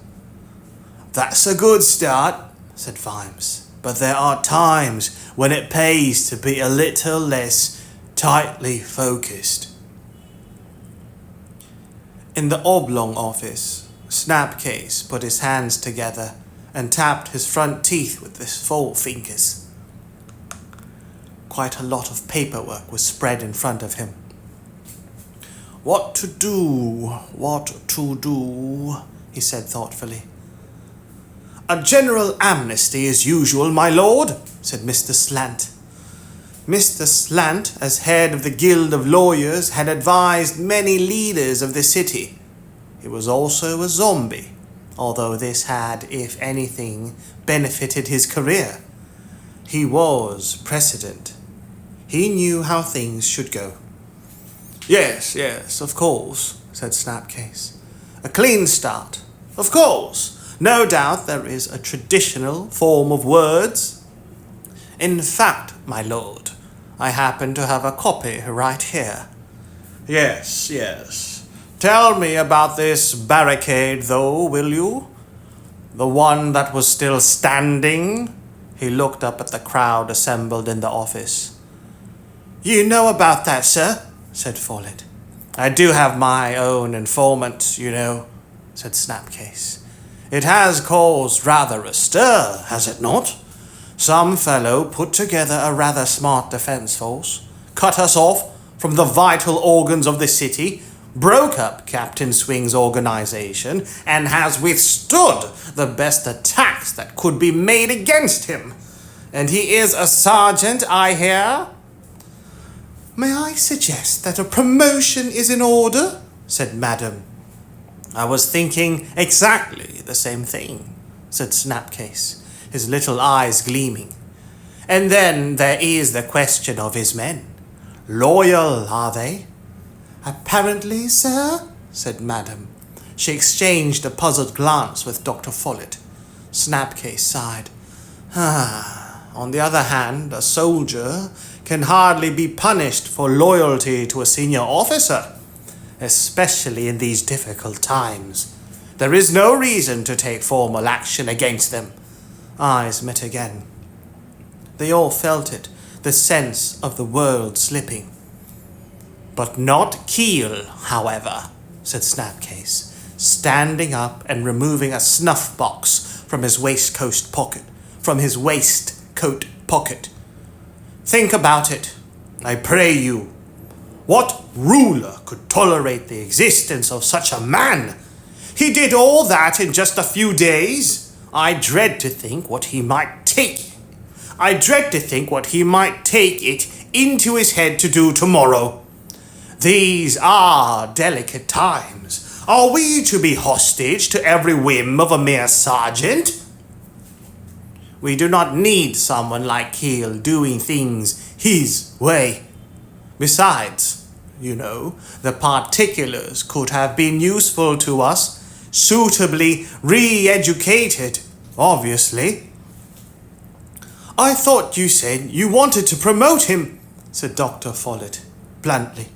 That's a good start, said Vimes, but there are times when it pays to be a little less tightly focused. In the oblong office, Snapcase put his hands together and tapped his front teeth with his forefingers. Quite a lot of paperwork was spread in front of him. What to do, he said thoughtfully. A general amnesty as usual, my lord, said Mr. Slant. Mr. Slant, as head of the Guild of Lawyers, had advised many leaders of the city. He was also a zombie, although this had, if anything, benefited his career. He was precedent. He knew how things should go. Yes, of course, said Snapcase. A clean start. Of course. No doubt there is a traditional form of words. In fact, my lord, I happen to have a copy right here. Yes. Tell me about this barricade, though, will you? The one that was still standing? He looked up at the crowd assembled in the office. You know about that, sir, said Follett. I do have my own informant, you know, said Snapcase. It has caused rather a stir, has it not? Some fellow put together a rather smart defense force, cut us off from the vital organs of the city, broke up Captain Swing's organization, and has withstood the best attacks that could be made against him. And he is a sergeant, I hear? May I suggest that a promotion is in order? Said Madam. I was thinking exactly the same thing, said Snapcase, his little eyes gleaming. And then there is the question of his men. Loyal, are they? Apparently, sir, said Madam. She exchanged a puzzled glance with Dr. Follett. Snapcase sighed. On the other hand, a soldier can hardly be punished for loyalty to a senior officer, especially in these difficult times. There is no reason to take formal action against them. Eyes met again. They all felt it, the sense of the world slipping. But not Keel, however, said Snapcase, standing up and removing a snuff box from his waistcoat pocket. Think about it, I pray you. What ruler could tolerate the existence of such a man? He did all that in just a few days. I dread to think what he might take it into his head to do tomorrow. These are delicate times. Are we to be hostage to every whim of a mere sergeant? We do not need someone like Keel doing things his way. Besides, you know, the particulars could have been useful to us, suitably re-educated, obviously. I thought you said you wanted to promote him, said Dr. Follett, bluntly.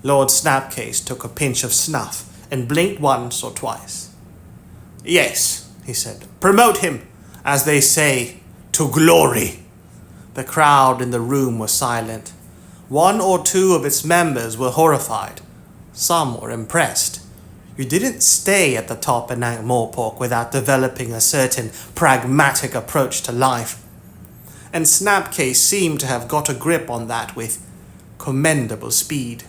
Lord Snapcase took a pinch of snuff and blinked once or twice. Yes, he said. Promote him, as they say, to glory. The crowd in the room was silent. One or two of its members were horrified. Some were impressed. You didn't stay at the top in Ankh-Morpork without developing a certain pragmatic approach to life. And Snapcase seemed to have got a grip on that with commendable speed.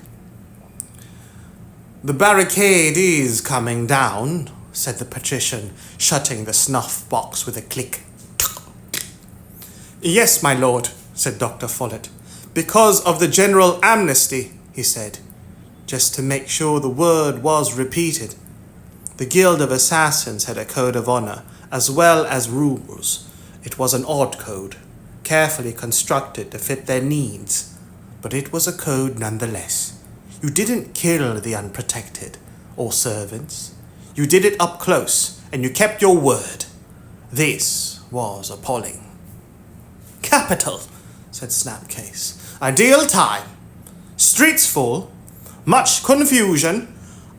The barricade is coming down, said the patrician, shutting the snuff box with a click. Yes, my lord, said Dr. Follett. Because of the general amnesty, he said, just to make sure the word was repeated. The Guild of Assassins had a code of honor, as well as rules. It was an odd code, carefully constructed to fit their needs, but it was a code nonetheless. You didn't kill the unprotected, or servants. You did it up close, and you kept your word. This was appalling. Capital, said Snapcase. Ideal time. Streets full. Much confusion.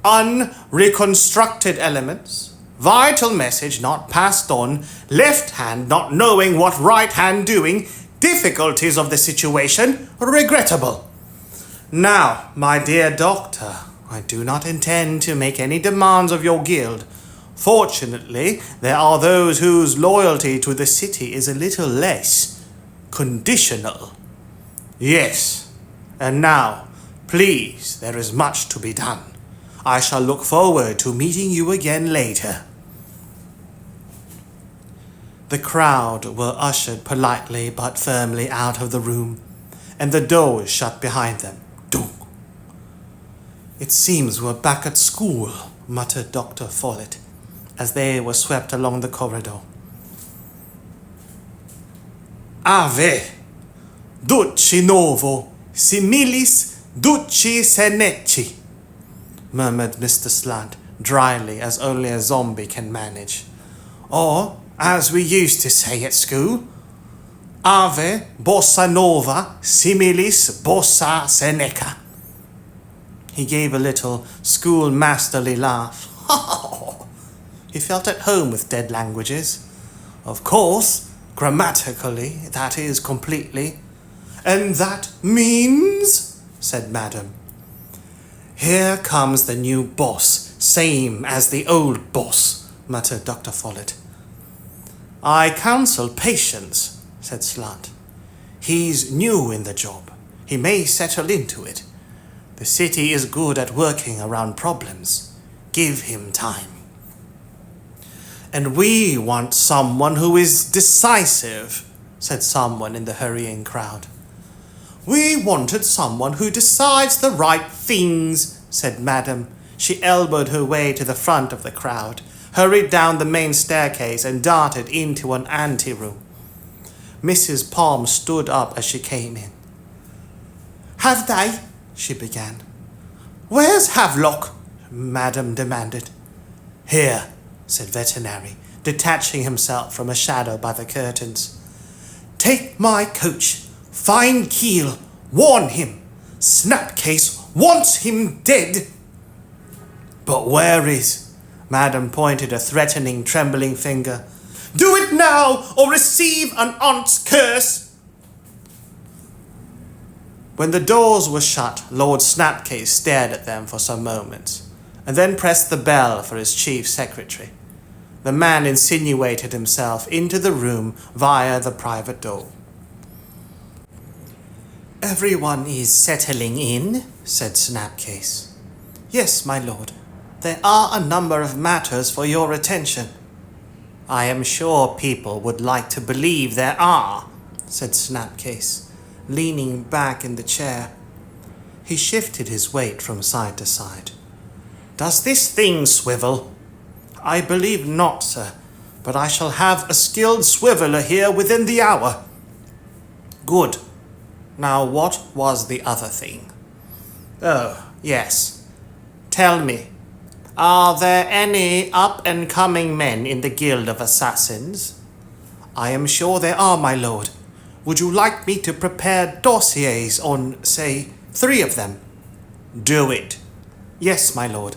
Unreconstructed elements. Vital message not passed on. Left hand not knowing what right hand doing. Difficulties of the situation regrettable. Now, my dear doctor, I do not intend to make any demands of your guild. Fortunately, there are those whose loyalty to the city is a little less conditional. Yes, and now, please, there is much to be done. I shall look forward to meeting you again later. The crowd were ushered politely but firmly out of the room, and the doors shut behind them. Dong. It seems we're back at school, muttered Dr. Follett, as they were swept along the corridor. Ave, duci novo, similis duci seneci, murmured Mr. Slant, dryly, as only a zombie can manage. Or, as we used to say at school, Ave bossa nova, similis bossa seneca. He gave a little schoolmasterly laugh. He felt at home with dead languages. Of course, grammatically, that is completely. And that means, said Madam. Here comes the new boss, same as the old boss, muttered Dr. Follett. I counsel patience, said Slant. He's new in the job. He may settle into it. The city is good at working around problems. Give him time. And we want someone who is decisive, said someone in the hurrying crowd. We wanted someone who decides the right things, said Madam. She elbowed her way to the front of the crowd, hurried down the main staircase, and darted into an anteroom. Mrs. Palm stood up as she came in. Have they? She began. Where's Havelock? Madam demanded. Here, said Veterinary, detaching himself from a shadow by the curtains. Take my coach. Find Keel. Warn him. Snapcase wants him dead. But where is? Madam pointed a threatening, trembling finger. Do it now, or receive an aunt's curse. When the doors were shut, Lord Snapcase stared at them for some moments, and then pressed the bell for his chief secretary. The man insinuated himself into the room via the private door. Everyone is settling in, said Snapcase. Yes, my lord. There are a number of matters for your attention. I am sure people would like to believe there are, said Snapcase, leaning back in the chair. He shifted his weight from side to side. Does this thing swivel? I believe not, sir, but I shall have a skilled swiveller here within the hour. Good. Now what was the other thing? Oh, yes. Tell me, are there any up-and-coming men in the Guild of Assassins? I am sure there are, my lord. Would you like me to prepare dossiers on, say, 3 of them? Do it. Yes, my lord.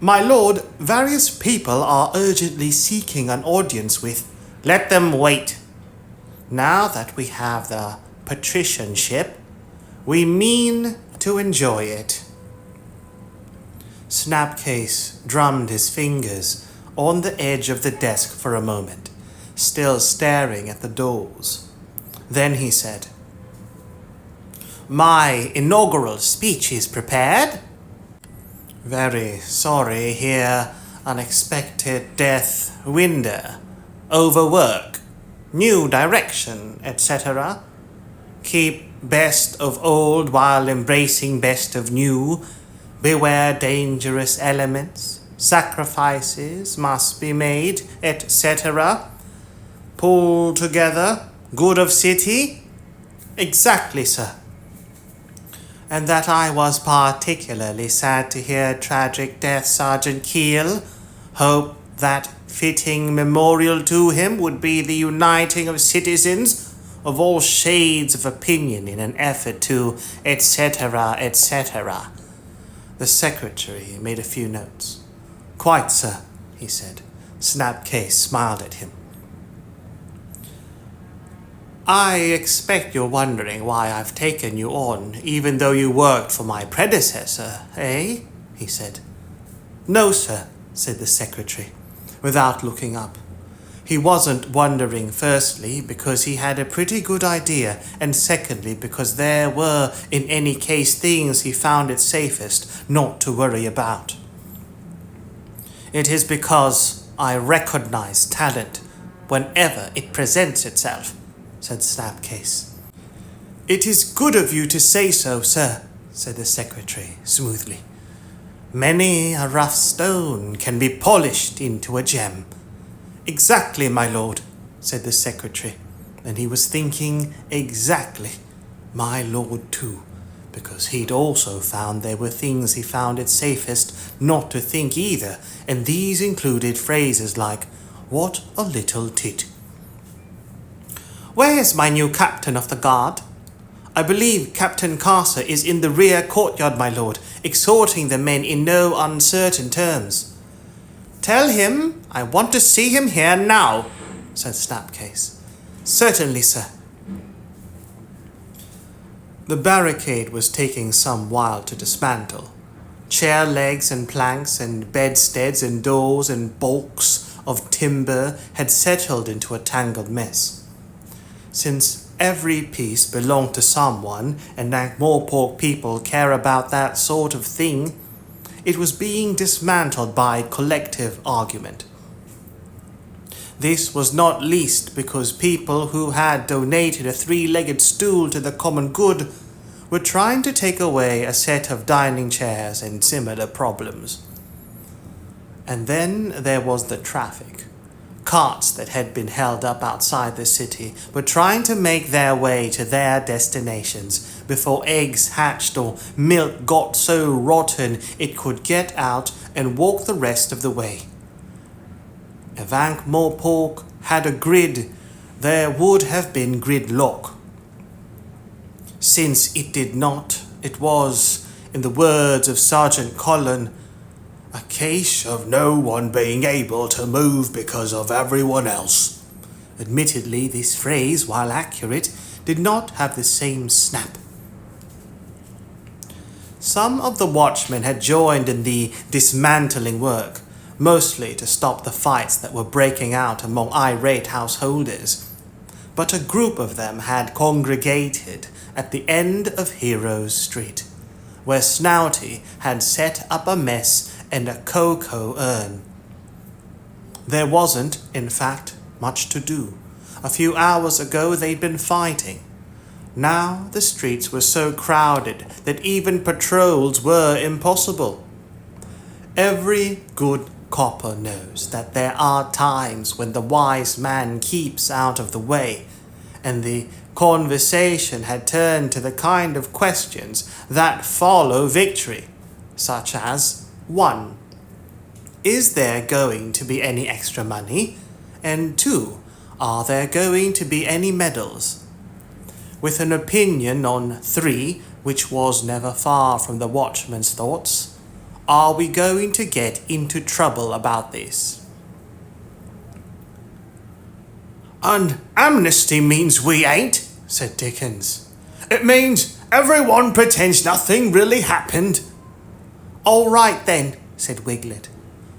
My lord, various people are urgently seeking an audience with. Let them wait. Now that we have the patricianship, we mean to enjoy it. Snapcase drummed his fingers on the edge of the desk for a moment, still staring at the doors. Then he said, "My inaugural speech is prepared." "Very sorry here, unexpected death, window, overwork, new direction, etc. Keep best of old while embracing best of new. Beware dangerous elements. Sacrifices must be made, etc. Pull together. Good of city?" "Exactly, sir." "And that I was particularly sad to hear tragic death, Sergeant Keel. Hope that fitting memorial to him would be the uniting of citizens of all shades of opinion in an effort to etc., etc." The secretary made a few notes. "Quite, sir," he said. Snapcase smiled at him. "I expect you're wondering why I've taken you on, even though you worked for my predecessor, eh?" he said. "No, sir," said the secretary, without looking up. He wasn't wondering, firstly, because he had a pretty good idea, and secondly, because there were, in any case, things he found it safest not to worry about. "It is because I recognize talent whenever it presents itself," said Snapcase. "It is good of you to say so, sir," said the secretary smoothly. "Many a rough stone can be polished into a gem." "Exactly, my lord," said the secretary, and he was thinking exactly, my lord too, because he'd also found there were things he found it safest not to think either, and these included phrases like, "What a little tit." "Where's my new captain of the guard?" "I believe Captain Carcer is in the rear courtyard, my lord, exhorting the men in no uncertain terms." "Tell him I want to see him here now," said Snapcase. "Certainly, sir." The barricade was taking some while to dismantle. Chair legs and planks and bedsteads and doors and balks of timber had settled into a tangled mess. Since every piece belonged to someone, and Ankh-Morpork people care about that sort of thing, it was being dismantled by collective argument. This was not least because people who had donated a three-legged stool to the common good were trying to take away a set of dining chairs and similar problems. And then there was the traffic. Carts that had been held up outside the city were trying to make their way to their destinations before eggs hatched or milk got so rotten it could get out and walk the rest of the way. If Ankh-Morpork had a grid, there would have been gridlock. Since it did not, it was, in the words of Sergeant Colin, a case of no one being able to move because of everyone else. Admittedly, this phrase, while accurate, did not have the same snap. Some of the watchmen had joined in the dismantling work, mostly to stop the fights that were breaking out among irate householders. But a group of them had congregated at the end of Heroes Street, where Snouty had set up a mess and a cocoa urn. There wasn't, in fact, much to do. A few hours ago they'd been fighting. Now the streets were so crowded that even patrols were impossible. Every good copper knows that there are times when the wise man keeps out of the way, and the conversation had turned to the kind of questions that follow victory, such as 1. Is there going to be any extra money? And 2. Are there going to be any medals? With an opinion on 3, which was never far from the watchman's thoughts. Are we going to get into trouble about this? An amnesty means we ain't, said Dickens. It means everyone pretends nothing really happened. All right then, said Wiglet.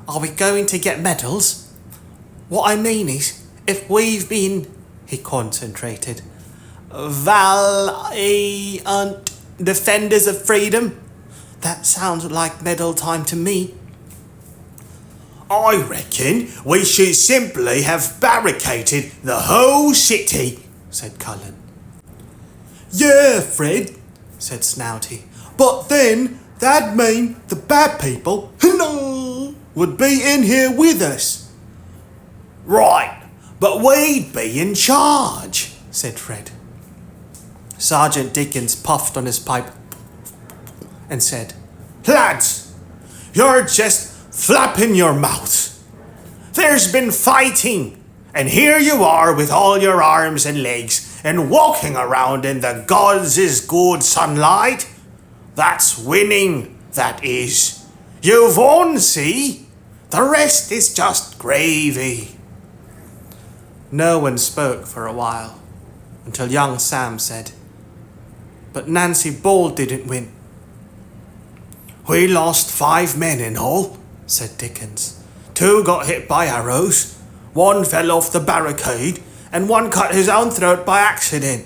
Are we going to get medals? What I mean is, if we've been, he concentrated, valiant defenders of freedom, that sounds like medal time to me. I reckon we should simply have barricaded the whole city, said Cullen. Yeah, Fred, said Snouty, but then that'd mean the bad people would be in here with us. Right, but we'd be in charge, said Fred. Sergeant Dickens puffed on his pipe and said, Lads, you're just flapping your mouths. There's been fighting, and here you are with all your arms and legs and walking around in the gods' good sunlight. That's winning, that is. You've won, see? The rest is just gravy. No one spoke for a while, until young Sam said, But Nancy Ball didn't win. We lost 5 men in all, said Dickens. 2 got hit by arrows, 1 fell off the barricade, and 1 cut his own throat by accident.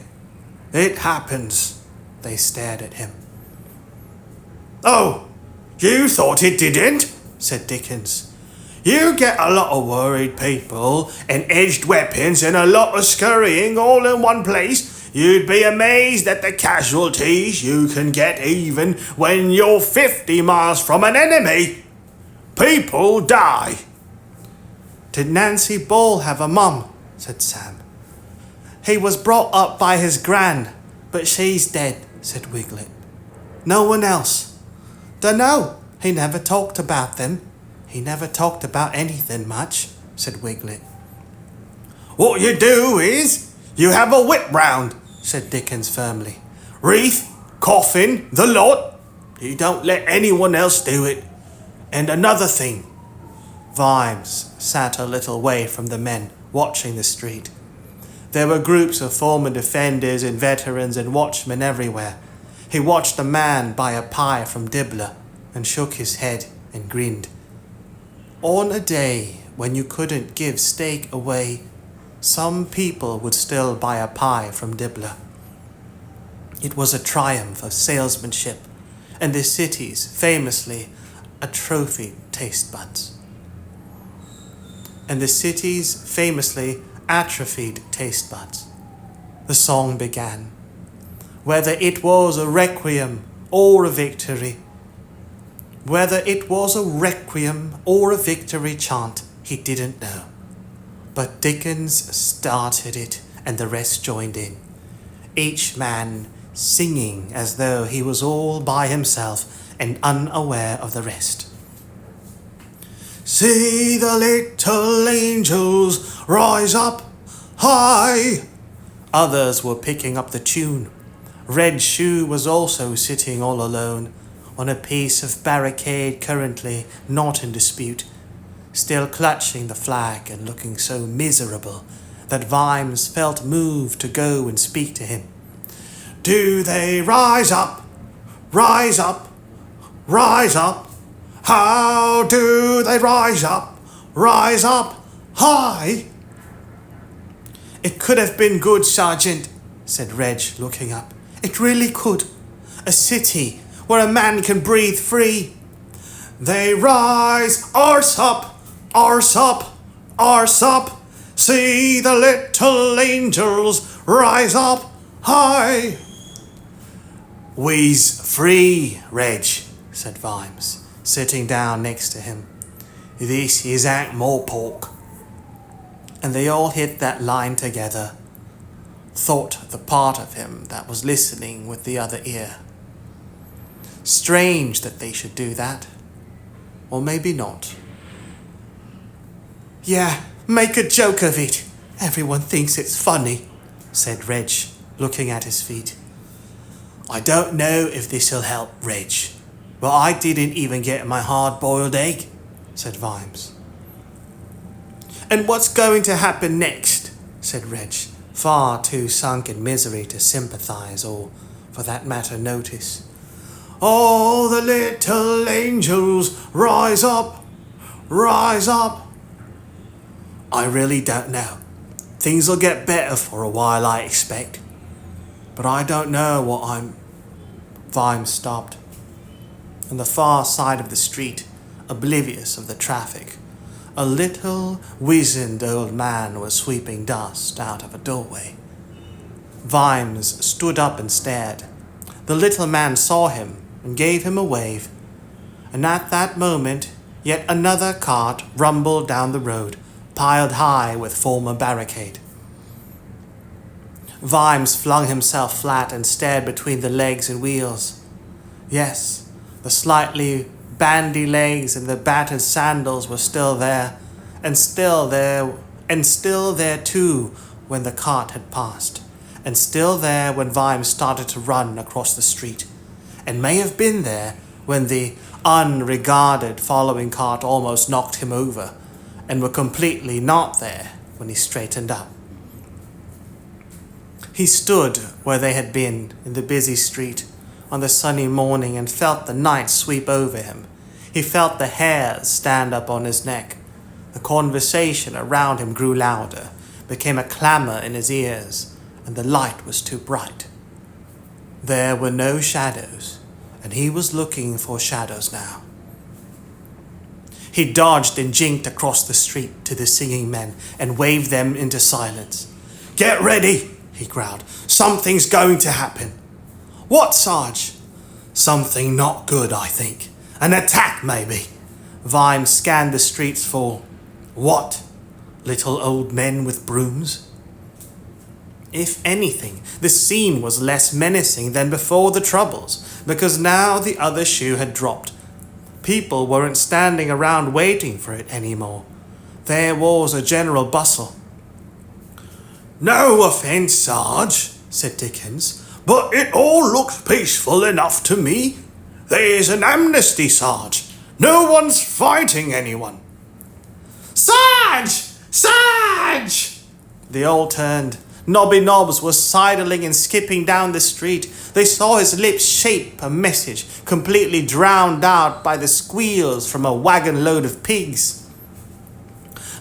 It happens. They stared at him. Oh, you thought it didn't? Said Dickens. You get a lot of worried people and edged weapons and a lot of scurrying all in one place. You'd be amazed at the casualties you can get even when you're 50 miles from an enemy. People die. Did Nancy Ball have a mum? Said Sam. He was brought up by his gran, but she's dead, said Wiglet. No one else. Dunno, he never talked about them. He never talked about anything much, said Wiglet. What you do is, you have a whip round, said Dickens firmly. Wreath, coffin, the lot. You don't let anyone else do it. And another thing. Vimes sat a little way from the men, watching the street. There were groups of former defenders and veterans and watchmen everywhere. He watched a man buy a pie from Dibbler and shook his head and grinned. On a day when you couldn't give steak away, some people would still buy a pie from Dibbler. It was a triumph of salesmanship, and the city's famously atrophied taste buds. The song began. Whether it was a requiem or a victory, chant, he didn't know. But Dickens started it, and the rest joined in, each man singing as though he was all by himself and unaware of the rest. See the little angels rise up high. Others were picking up the tune. Red Shoe was also sitting all alone on a piece of barricade currently not in dispute, still clutching the flag and looking so miserable that Vimes felt moved to go and speak to him. Do they rise up, rise up, rise up? How do they rise up high? It could have been good, Sergeant, said Reg, looking up. It really could. A city where a man can breathe free. They rise, arse up, arse up, arse up. See the little angels rise up high. We's free, Reg, said Vimes, sitting down next to him. This is Ankh-Morpork. And they all hit that line together, thought the part of him that was listening with the other ear. Strange that they should do that. Or maybe not. Yeah, make a joke of it. Everyone thinks it's funny, said Reg, looking at his feet. I don't know if this'll help, Reg, but I didn't even get my hard-boiled egg, said Vimes. And what's going to happen next? Said Reg, far too sunk in misery to sympathize or, for that matter, notice. Oh, the little angels, rise up, rise up. I really don't know. Things'll get better for a while, I expect. But I don't know what I'm... Vimes stopped. On the far side of the street, oblivious of the traffic, a little, wizened old man was sweeping dust out of a doorway. Vimes stood up and stared. The little man saw him and gave him a wave. And at that moment, yet another cart rumbled down the road, piled high with former barricade. Vimes flung himself flat and stared between the legs and wheels. Yes, the slightly bandy legs and the battered sandals were still there, and still there too when the cart had passed, and still there when Vimes started to run across the street, and may have been there when the unregarded following cart almost knocked him over, and were completely not there when he straightened up. He stood where they had been in the busy street on the sunny morning and felt the night sweep over him. He felt the hairs stand up on his neck. The conversation around him grew louder, became a clamor in his ears, and the light was too bright. There were no shadows, and he was looking for shadows now. He dodged and jinked across the street to the singing men and waved them into silence. Get ready, he growled. Something's going to happen. What, Sarge? Something not good, I think. An attack, maybe. Vimes scanned the streets for... what? Little old men with brooms? If anything, the scene was less menacing than before the Troubles, because now the other shoe had dropped. People weren't standing around waiting for it anymore. There was a general bustle. No offence, Sarge, said Dickens, but it all looks peaceful enough to me. There's an amnesty, Sarge. No one's fighting anyone. Sarge! Sarge! They all turned. Nobby Nobbs was sidling and skipping down the street. They saw his lips shape a message, completely drowned out by the squeals from a wagon load of pigs.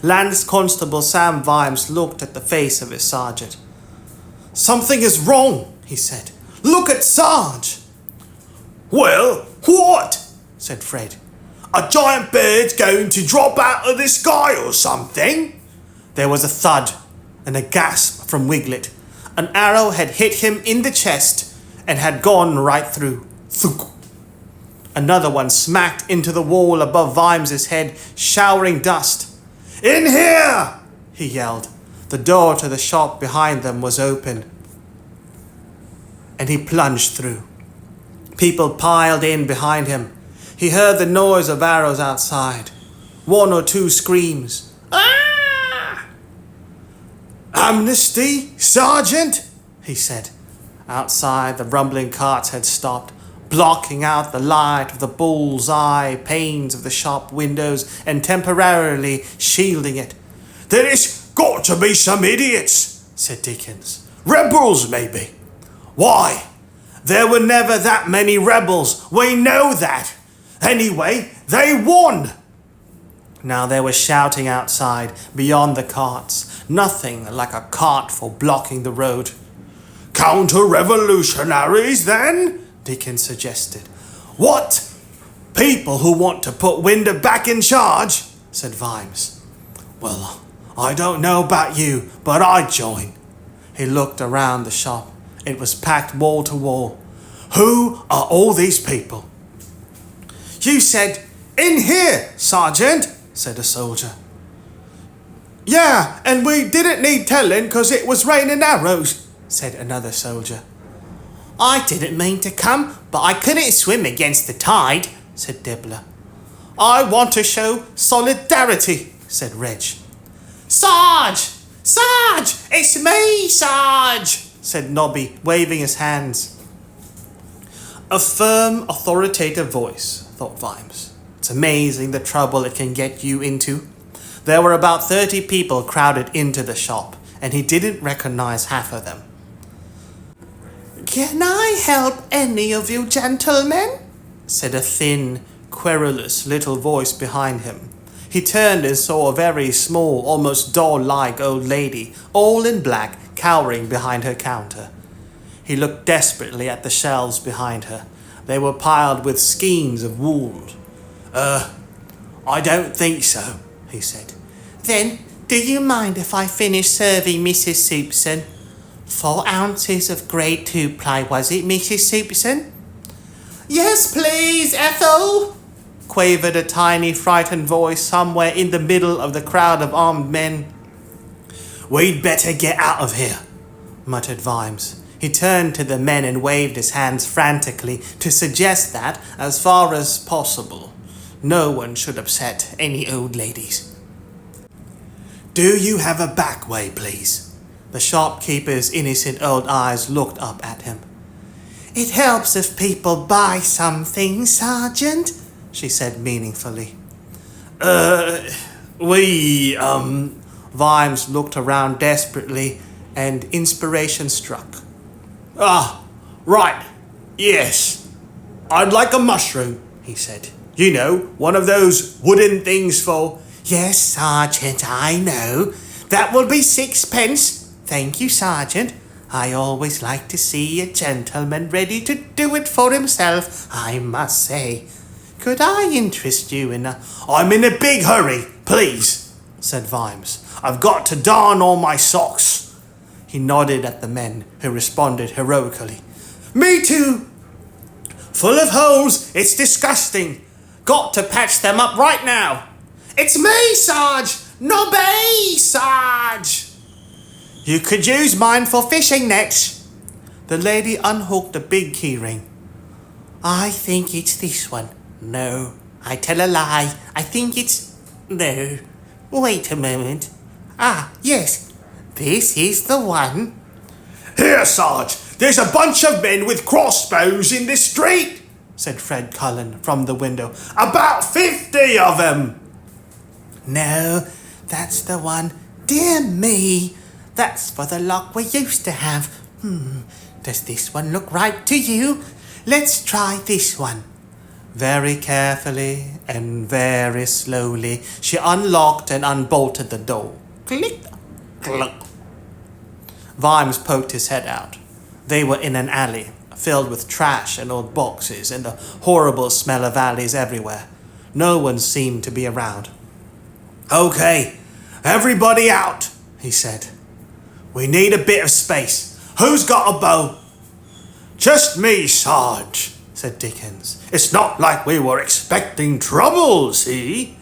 Lance Constable Sam Vimes looked at the face of his sergeant. Something is wrong, he said. Look at Sarge. Well, what? Said Fred. A giant bird's going to drop out of the sky or something? There was a thud and a gasp from Wiglet. An arrow had hit him in the chest and had gone right through. Thunk. Another one smacked into the wall above Vimes's head, showering dust. In here! He yelled. The door to the shop behind them was open, and he plunged through. People piled in behind him. He heard the noise of arrows outside. 1 or 2 screams. Ah! Amnesty, Sergeant? He said. Outside, the rumbling carts had stopped, blocking out the light of the bull's-eye panes of the shop windows and temporarily shielding it. There's got to be some idiots, said Dickens. Rebels, maybe. Why? There were never that many rebels. We know that. Anyway, they won. Now there was shouting outside, beyond the carts. Nothing like a cart for blocking the road. Counter-revolutionaries, then? Dickens suggested. What? People who want to put Winder back in charge? Said Vimes. Well, I don't know about you, but I'd join. He looked around the shop. It was packed wall to wall. Who are all these people? You said, in here, Sergeant, said a soldier. Yeah, and we didn't need telling because it was raining arrows, said another soldier. I didn't mean to come, but I couldn't swim against the tide, said Dibbler. I want to show solidarity, said Reg. Sarge! Sarge! It's me, Sarge! Said Nobby, waving his hands. A firm, authoritative voice, thought Vimes. It's amazing the trouble it can get you into. There were about 30 people crowded into the shop, and he didn't recognize half of them. "Can I help any of you gentlemen?" said a thin, querulous little voice behind him. He turned and saw a very small, almost doll-like old lady, all in black, cowering behind her counter. He looked desperately at the shelves behind her. They were piled with skeins of wool. I don't think so," he said. "Then, do you mind if I finish serving Mrs. Soupson? 4 ounces of grade 2 ply, was it, Mrs. Soupson?" "Yes, please, Ethel," quavered a tiny, frightened voice somewhere in the middle of the crowd of armed men. "We'd better get out of here," muttered Vimes. He turned to the men and waved his hands frantically to suggest that, as far as possible, no one should upset any old ladies. "Do you have a back way, please?" The shopkeeper's innocent old eyes looked up at him. "It helps if people buy something, Sergeant," she said meaningfully. Vimes looked around desperately, and inspiration struck. "Ah, right, yes. I'd like a mushroom," he said. "You know, one of those wooden things for—" "Yes, Sergeant, I know. That will be 6 pence. Thank you, Sergeant. I always like to see a gentleman ready to do it for himself, I must say. Could I interest you in a—" "I'm in a big hurry, please," said Vimes. "I've got to darn all my socks." He nodded at the men, who responded heroically. "Me too. Full of holes, it's disgusting. Got to patch them up right now." "It's me, Sarge! Nobby, Sarge!" "You could use mine for fishing nets." The lady unhooked a big keyring. "I think it's this one. No, I tell a lie. I think it's... No. Wait a moment. Ah, yes. This is the one." "Here, Sarge, there's a bunch of men with crossbows in the street," said Fred Cullen from the window. "About 50 of them." "No, that's the one. Dear me, that's for the lock we used to have. Does this one look right to you? Let's try this one." Very carefully and very slowly, she unlocked and unbolted the door. Click, click. Vimes poked his head out. They were in an alley, filled with trash and old boxes and the horrible smell of alleys everywhere. No one seemed to be around. "Okay, everybody out," he said. "We need a bit of space. Who's got a bow?" "Just me, Sarge," said Dickens. "It's not like we were expecting trouble, see?"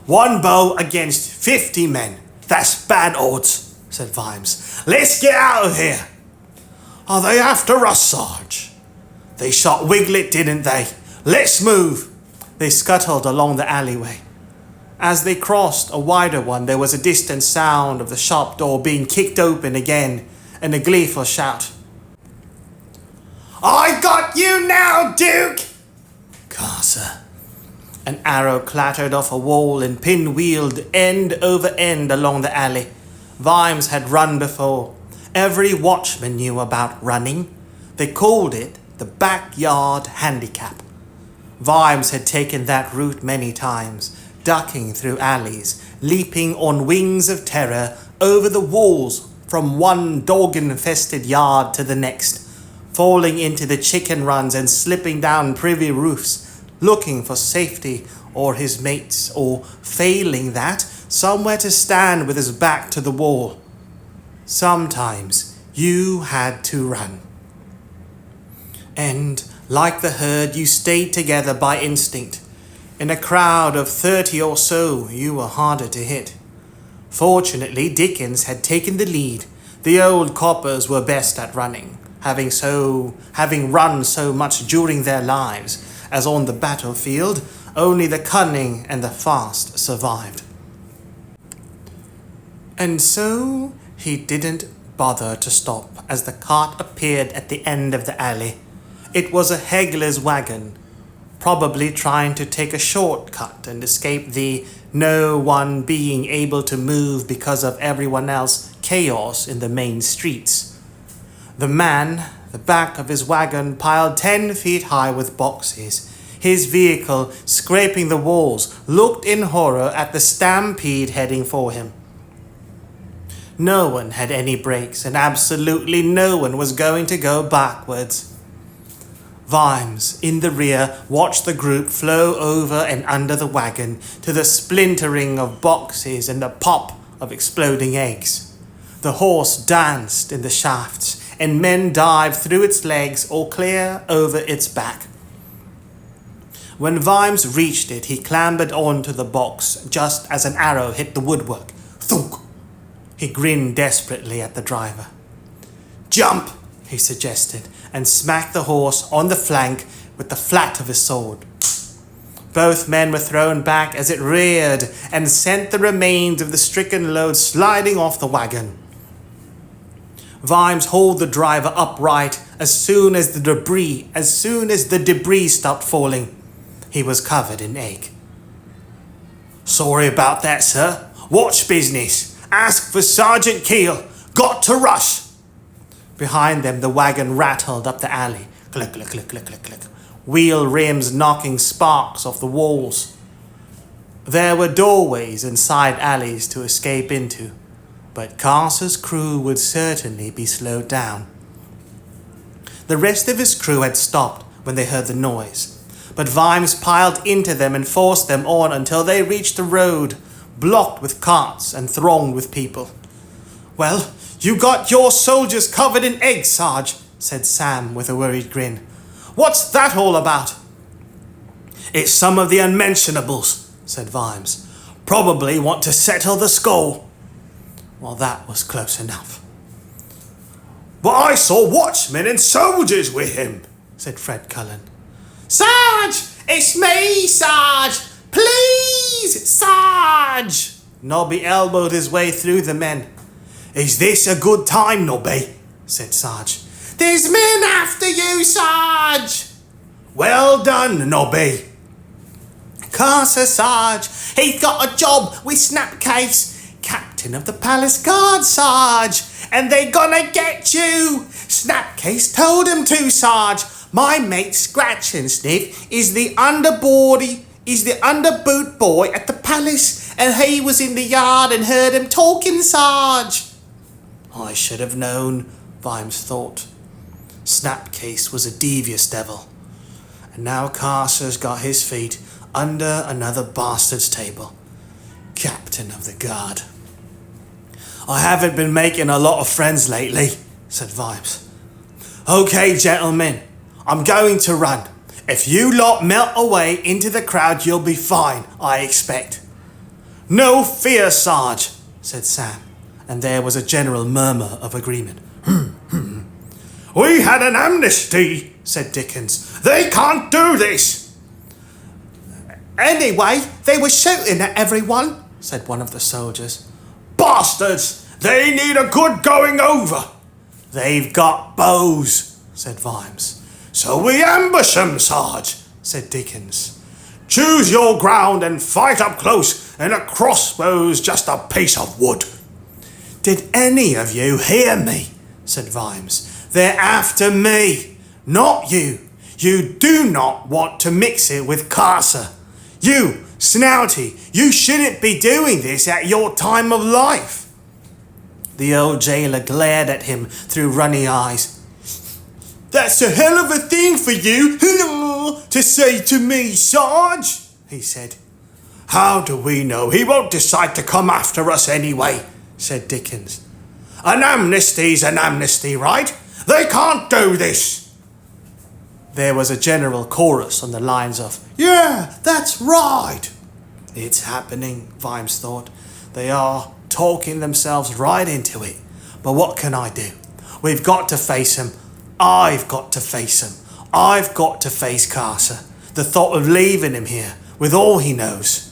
"1 bow against 50 men. That's bad odds," said Vimes. "Let's get out of here." "Are they after us, Sarge?" "They shot Wiglet, didn't they? Let's move." They scuttled along the alleyway. As they crossed a wider one, there was a distant sound of the shop door being kicked open again, and a gleeful shout. "I got you now, Duke!" "Casa." An arrow clattered off a wall and pinwheeled end over end along the alley. Vimes had run before. Every watchman knew about running. They called it the backyard handicap. Vimes had taken that route many times, ducking through alleys, leaping on wings of terror over the walls from one dog-infested yard to the next, falling into the chicken runs and slipping down privy roofs, looking for safety or his mates, or, failing that, somewhere to stand with his back to the wall. Sometimes you had to run. And, like the herd, you stayed together by instinct. In a crowd of 30 or so, you were harder to hit. Fortunately, Dickens had taken the lead. The old coppers were best at running, having run so much during their lives, as on the battlefield, only the cunning and the fast survived. And so he didn't bother to stop as the cart appeared at the end of the alley. It was a haggler's wagon, probably trying to take a shortcut and escape the no one being able to move because of everyone else chaos in the main streets. The man, the back of his wagon piled 10 feet high with boxes, his vehicle scraping the walls, looked in horror at the stampede heading for him. No one had any brakes, and absolutely no one was going to go backwards. Vimes, in the rear, watched the group flow over and under the wagon to the splintering of boxes and the pop of exploding eggs. The horse danced in the shafts, and men dived through its legs or clear over its back. When Vimes reached it, he clambered onto the box just as an arrow hit the woodwork. Thunk! He grinned desperately at the driver. "Jump!" he suggested, and smacked the horse on the flank with the flat of his sword. Both men were thrown back as it reared and sent the remains of the stricken load sliding off the wagon. Vimes hauled the driver upright as soon as the debris stopped falling. He was covered in egg. "Sorry about that, sir. Watch business. Ask for Sergeant Keel. Got to rush." Behind them, the wagon rattled up the alley. Click, click, click, click, click, click. Wheel rims knocking sparks off the walls. There were doorways and side alleys to escape into, but Carcer's crew would certainly be slowed down. The rest of his crew had stopped when they heard the noise, but Vimes piled into them and forced them on until they reached the road, blocked with carts and thronged with people. "Well, you got your soldiers covered in eggs, Sarge," said Sam with a worried grin. "What's that all about?" "It's some of the unmentionables," said Vimes. "Probably want to settle the score." Well, that was close enough. "But I saw watchmen and soldiers with him," said Fred Cullen. "Sarge! It's me, Sarge! Please, Sarge!" Nobby elbowed his way through the men. "Is this a good time, Nobby?" said Sarge. "There's men after you, Sarge!" "Well done, Nobby." "Carcer, Sarge. He's got a job with Snapcase, captain of the Palace Guard, Sarge. And they're gonna get you. Snapcase told him to, Sarge. My mate Scratch and Sniff is the underboot boy at the palace, and he was in the yard and heard him talking, Sarge." I should have known, Vimes thought. Snapcase was a devious devil, and now Carcer's got his feet under another bastard's table. Captain of the guard. "I haven't been making a lot of friends lately," said Vimes. "Okay, gentlemen, I'm going to run. If you lot melt away into the crowd, you'll be fine, I expect." "No fear, Sarge," said Sam, and there was a general murmur of agreement. "We had an amnesty," said Dickens. "They can't do this." "Anyway, they were shooting at everyone," said one of the soldiers. "Bastards! They need a good going over." "They've got bows," said Vimes. "So we ambush 'em, Sarge," said Dickens. "Choose your ground and fight up close, and a crossbow's just a piece of wood." "Did any of you hear me?" said Vimes. "They're after me, not you. You do not want to mix it with Carcer. You, Snouty, you shouldn't be doing this at your time of life." The old jailer glared at him through runny eyes. "That's a hell of a thing for you to say to me, Sarge," he said. "How do we know he won't decide to come after us anyway?" said Dickens. "An amnesty's an amnesty, right? They can't do this." There was a general chorus on the lines of, "Yeah, that's right." It's happening, Vimes thought. They are talking themselves right into it. But what can I do? We've got to face him. I've got to face him. I've got to face Carcer. The thought of leaving him here with all he knows.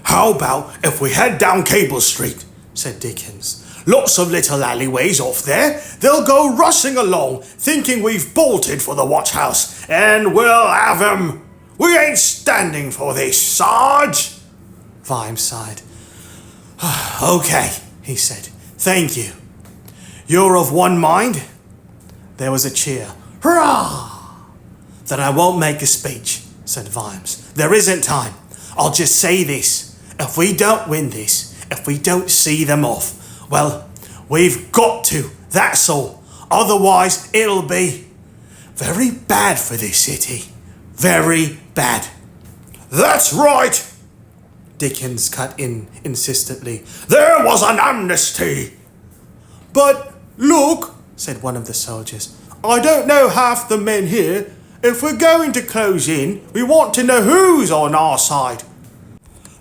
"How about if we head down Cable Street?" said Dickens. Lots of little alleyways off there. They'll go rushing along, thinking we've bolted for the watch house, and we'll have 'em. We ain't standing for this, Sarge. Vimes sighed. Okay, he said. Thank you. You're of one mind? There was a cheer. Hurrah! Then I won't make a speech, said Vimes. There isn't time. I'll just say this. If we don't win this, if we don't see them off, well, we've got to, that's all. Otherwise, it'll be very bad for this city. Very bad. That's right, Dickens cut in insistently. There was an amnesty. But look, said one of the soldiers, I don't know half the men here. If we're going to close in, we want to know who's on our side.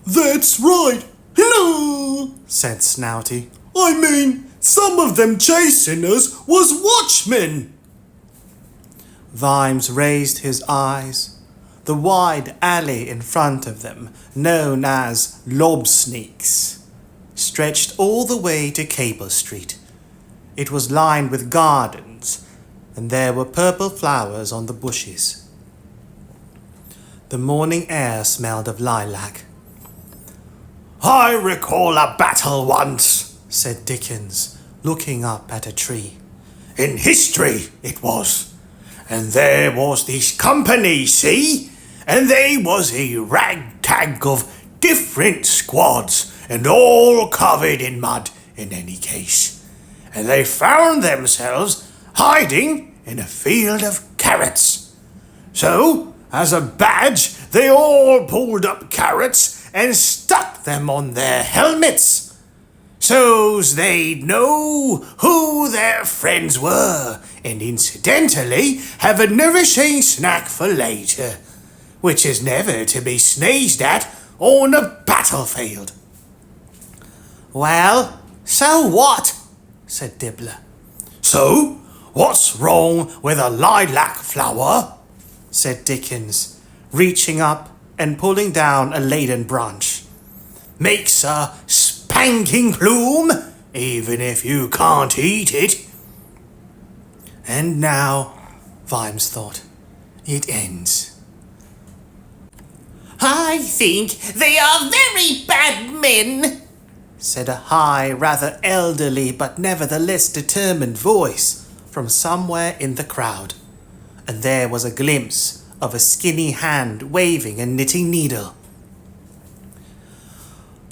That's right. Hello, said Snouty. I mean, some of them chasing us was watchmen. Vimes raised his eyes. The wide alley in front of them, known as Lob Sneaks, stretched all the way to Cable Street. It was lined with gardens, and there were purple flowers on the bushes. The morning air smelled of lilac. I recall a battle once, said Dickens, looking up at a tree. In history, it was. And there was this company, see? And they was a ragtag of different squads, and all covered in mud in any case. And they found themselves hiding in a field of carrots. So, as a badge, they all pulled up carrots and stuck them on their helmets, so's they'd know who their friends were, and incidentally have a nourishing snack for later, which is never to be sneezed at on a battlefield. Well, so what? said Dibbler. So, what's wrong with a lilac flower? said Dickens, reaching up and pulling down a laden branch. Makes a spanking plume, even if you can't eat it. And now, Vimes thought, it ends. I think they are very bad men, said a high, rather elderly but nevertheless determined voice from somewhere in the crowd, and there was a glimpse of a skinny hand waving a knitting needle.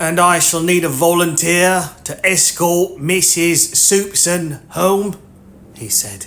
And I shall need a volunteer to escort Mrs. Soupson home, he said.